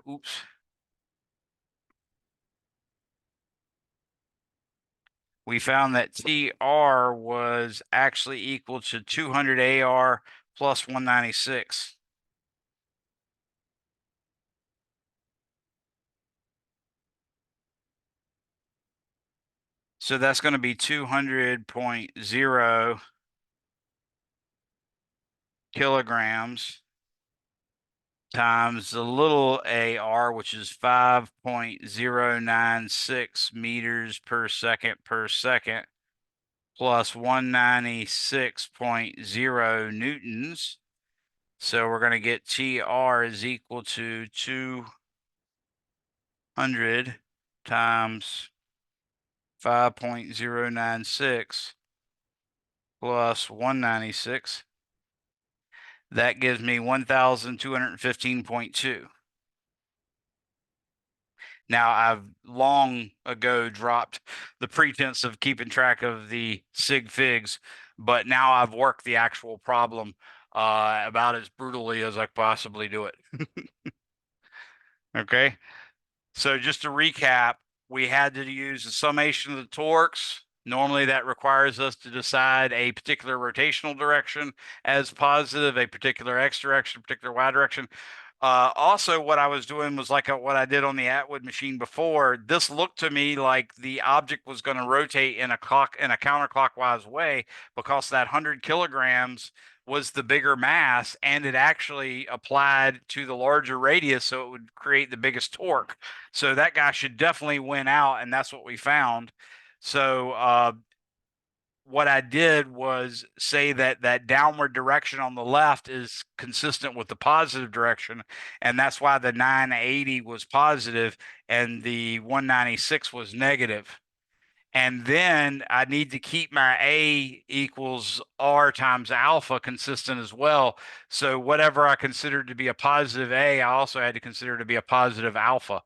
we found that TR was actually equal to 200 AR plus 196. So that's going to be 200.0 kilograms times the little AR, which is 5.096 meters per second, plus 196.0 newtons. So we're going to get TR is equal to 200 times 5.096 plus 196. That gives me 1,215.2. Now, I've long ago dropped the pretense of keeping track of the sig figs, but now I've worked the actual problem about as brutally as I possibly do it. Okay. So just to recap, we had to use the summation of the torques. Normally that requires us to decide a particular rotational direction as positive, a particular X direction, particular Y direction. Also, what I was doing was like what I did on the Atwood machine before. This looked to me like the object was going to rotate in a counterclockwise way because that 100 kilograms was the bigger mass, and it actually applied to the larger radius, so it would create the biggest torque. So that guy should definitely win out, and that's what we found. So what I did was say that that downward direction on the left is consistent with the positive direction, and that's why the 980 was positive and the 196 was negative. And then I need to keep my A equals R times alpha consistent as well. So whatever I considered to be a positive A, I also had to consider to be a positive alpha.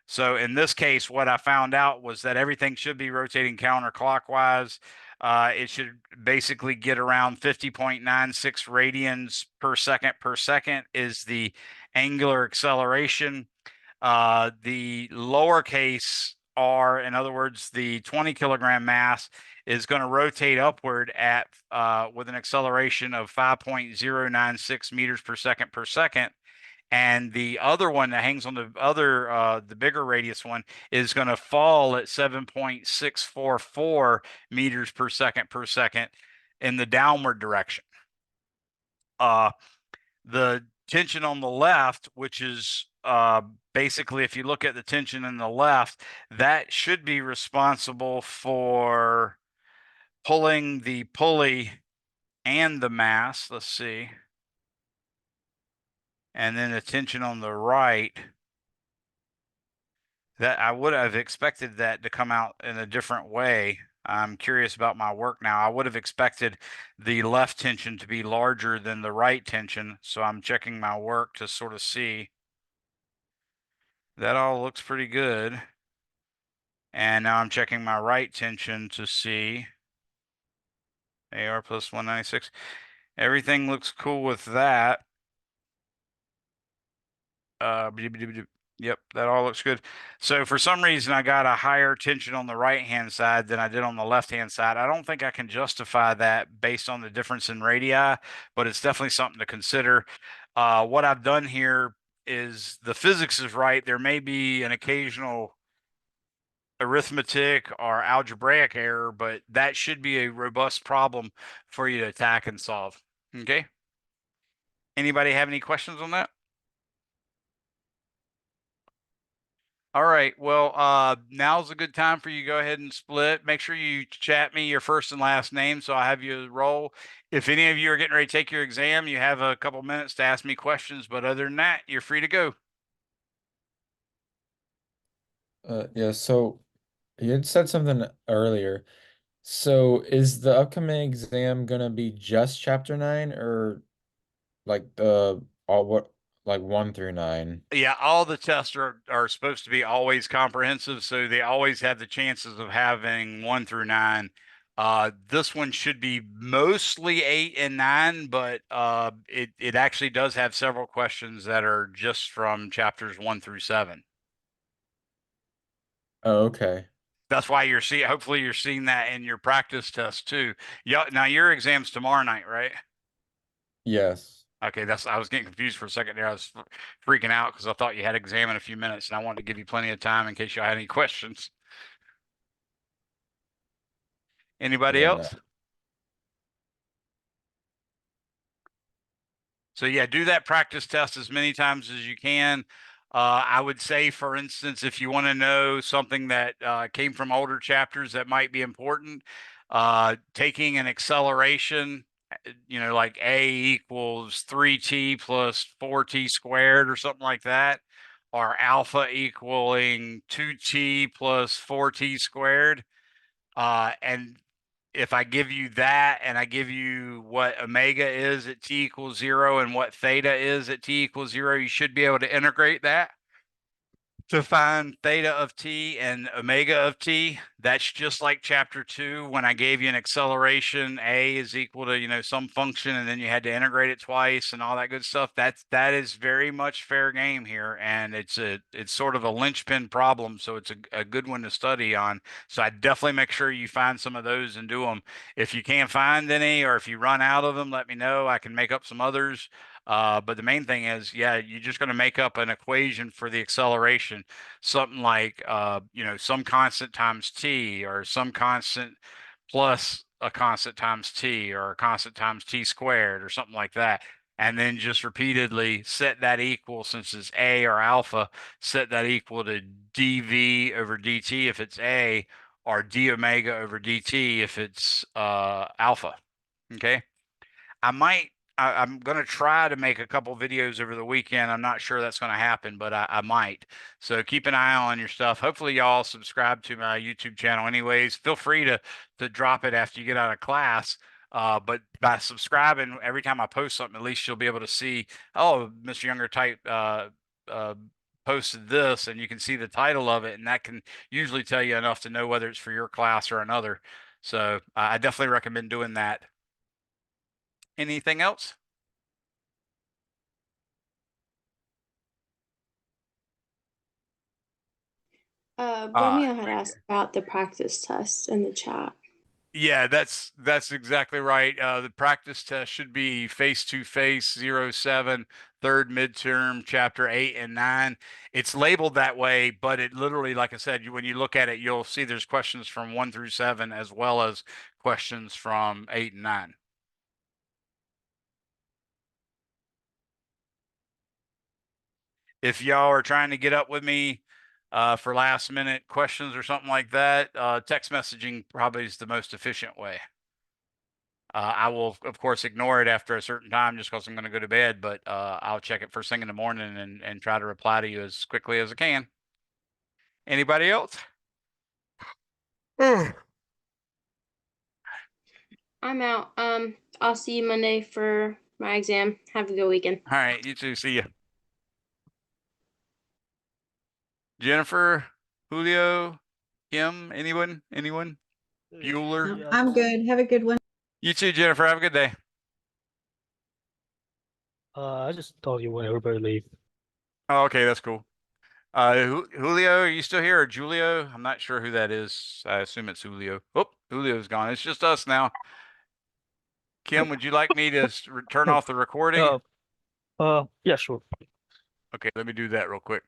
So in this case, what I found out was that everything should be rotating counterclockwise. It should basically get around 50.96 radians per second is the angular acceleration. The lowercase r, in other words, the 20 kilogram mass is going to rotate upward at with an acceleration of 5.096 meters per second. And the other one that hangs on the other, the bigger radius one, is going to fall at 7.644 meters per second in the downward direction. The tension on the left, which is basically, if you look at the tension in the left, that should be responsible for pulling the pulley and the mass. Let's see. And then the tension on the right, that I would have expected that to come out in a different way. I'm curious about my work now. I would have expected the left tension to be larger than the right tension, so I'm checking my work to sort of see. That all looks pretty good. And now I'm checking my right tension to see. AR plus 196. Everything looks cool with that. Yep, that all looks good. So for some reason, I got a higher tension on the right-hand side than I did on the left-hand side. I don't think I can justify that based on the difference in radii, but it's definitely something to consider. What I've done here is the physics is right. There may be an occasional arithmetic or algebraic error, but that should be a robust problem for you to attack and solve. Okay. Anybody have any questions on that? All right. Well, now's a good time for you to go ahead and split. Make sure you chat me your first and last name so I have you roll. If any of you are getting ready to take your exam, you have a couple minutes to ask me questions. But other than that, you're free to go. Yeah, so you had said something earlier. So is the upcoming exam gonna be just chapter 9 or like the all what like 1 through 9? Yeah, all the tests are supposed to be always comprehensive, so they always have the chances of having 1 through 9. This one should be mostly 8 and 9, but it actually does have several questions that are just from chapters 1 through 7. Oh, okay. That's why hopefully you're seeing that in your practice test too. Yeah, now your exam's tomorrow night, right? Yes. Okay, I was getting confused for a second there. I was freaking out because I thought you had exam in a few minutes, and I wanted to give you plenty of time in case you had any questions. Anybody Yeah, no. else? So yeah, do that practice test as many times as you can. I would say, for instance, if you want to know something that came from older chapters that might be important, taking an acceleration, like a equals 3t plus 4t squared or something like that, or alpha equaling 2t plus 4t squared. And if I give you that and I give you what omega is at t equals 0 and what theta is at t equals 0, you should be able to integrate that to find theta of t and omega of t. That's just like chapter 2 when I gave you an acceleration. A is equal to, some function, and then you had to integrate it twice and all that good stuff. That is very much fair game here, and it's sort of a linchpin problem, so it's a good one to study on. So I definitely make sure you find some of those and do them. If you can't find any, or if you run out of them, let me know. I can make up some others. But the main thing is, yeah, you're just going to make up an equation for the acceleration, something like, some constant times t, or some constant plus a constant times t, or a constant times t squared, or something like that. And then just repeatedly set that equal, since it's a or alpha, set that equal to dv over dt if it's a, or d omega over dt if it's alpha. Okay. I might. I'm going to try to make a couple videos over the weekend. I'm not sure that's going to happen, but I might. So keep an eye on your stuff. Hopefully, y'all subscribe to my YouTube channel. Anyways, feel free to drop it after you get out of class. But by subscribing, every time I post something, at least you'll be able to see, oh, Mr. Younger type uh, posted this, and you can see the title of it, and that can usually tell you enough to know whether it's for your class or another. So I definitely recommend doing that. Anything else? Uh, Romeo had asked about the practice test in the chat. yeah, that's exactly right. The practice test should be face to face 07, third midterm, chapter 8 and 9. It's labeled that way, but it literally, like I said, when you look at it, you'll see there's questions from 1 through 7 as well as questions from 8 and 9. If y'all are trying to get up with me for last minute questions or something like that, text messaging probably is the most efficient way. I will, of course, ignore it after a certain time just because I'm going to go to bed, but I'll check it first thing in the morning and try to reply to you as quickly as I can. Anybody else? All I'm out. I'll see you Monday for my exam. Have a good weekend. right, you too. See you. Jennifer, Julio, Kim, anyone? Anyone? Bueller? No, I'm good. Have a good one. You too, Jennifer. Have a good day. I just thought you want everybody to leave. Oh, okay, that's cool. Julio, are you still here, or Julio? I'm not sure who that is. I assume it's Julio. Oh, Julio's gone. It's just us now. Kim, would you like me to turn Oh, off the recording? yeah, sure. Okay, let me do that real quick.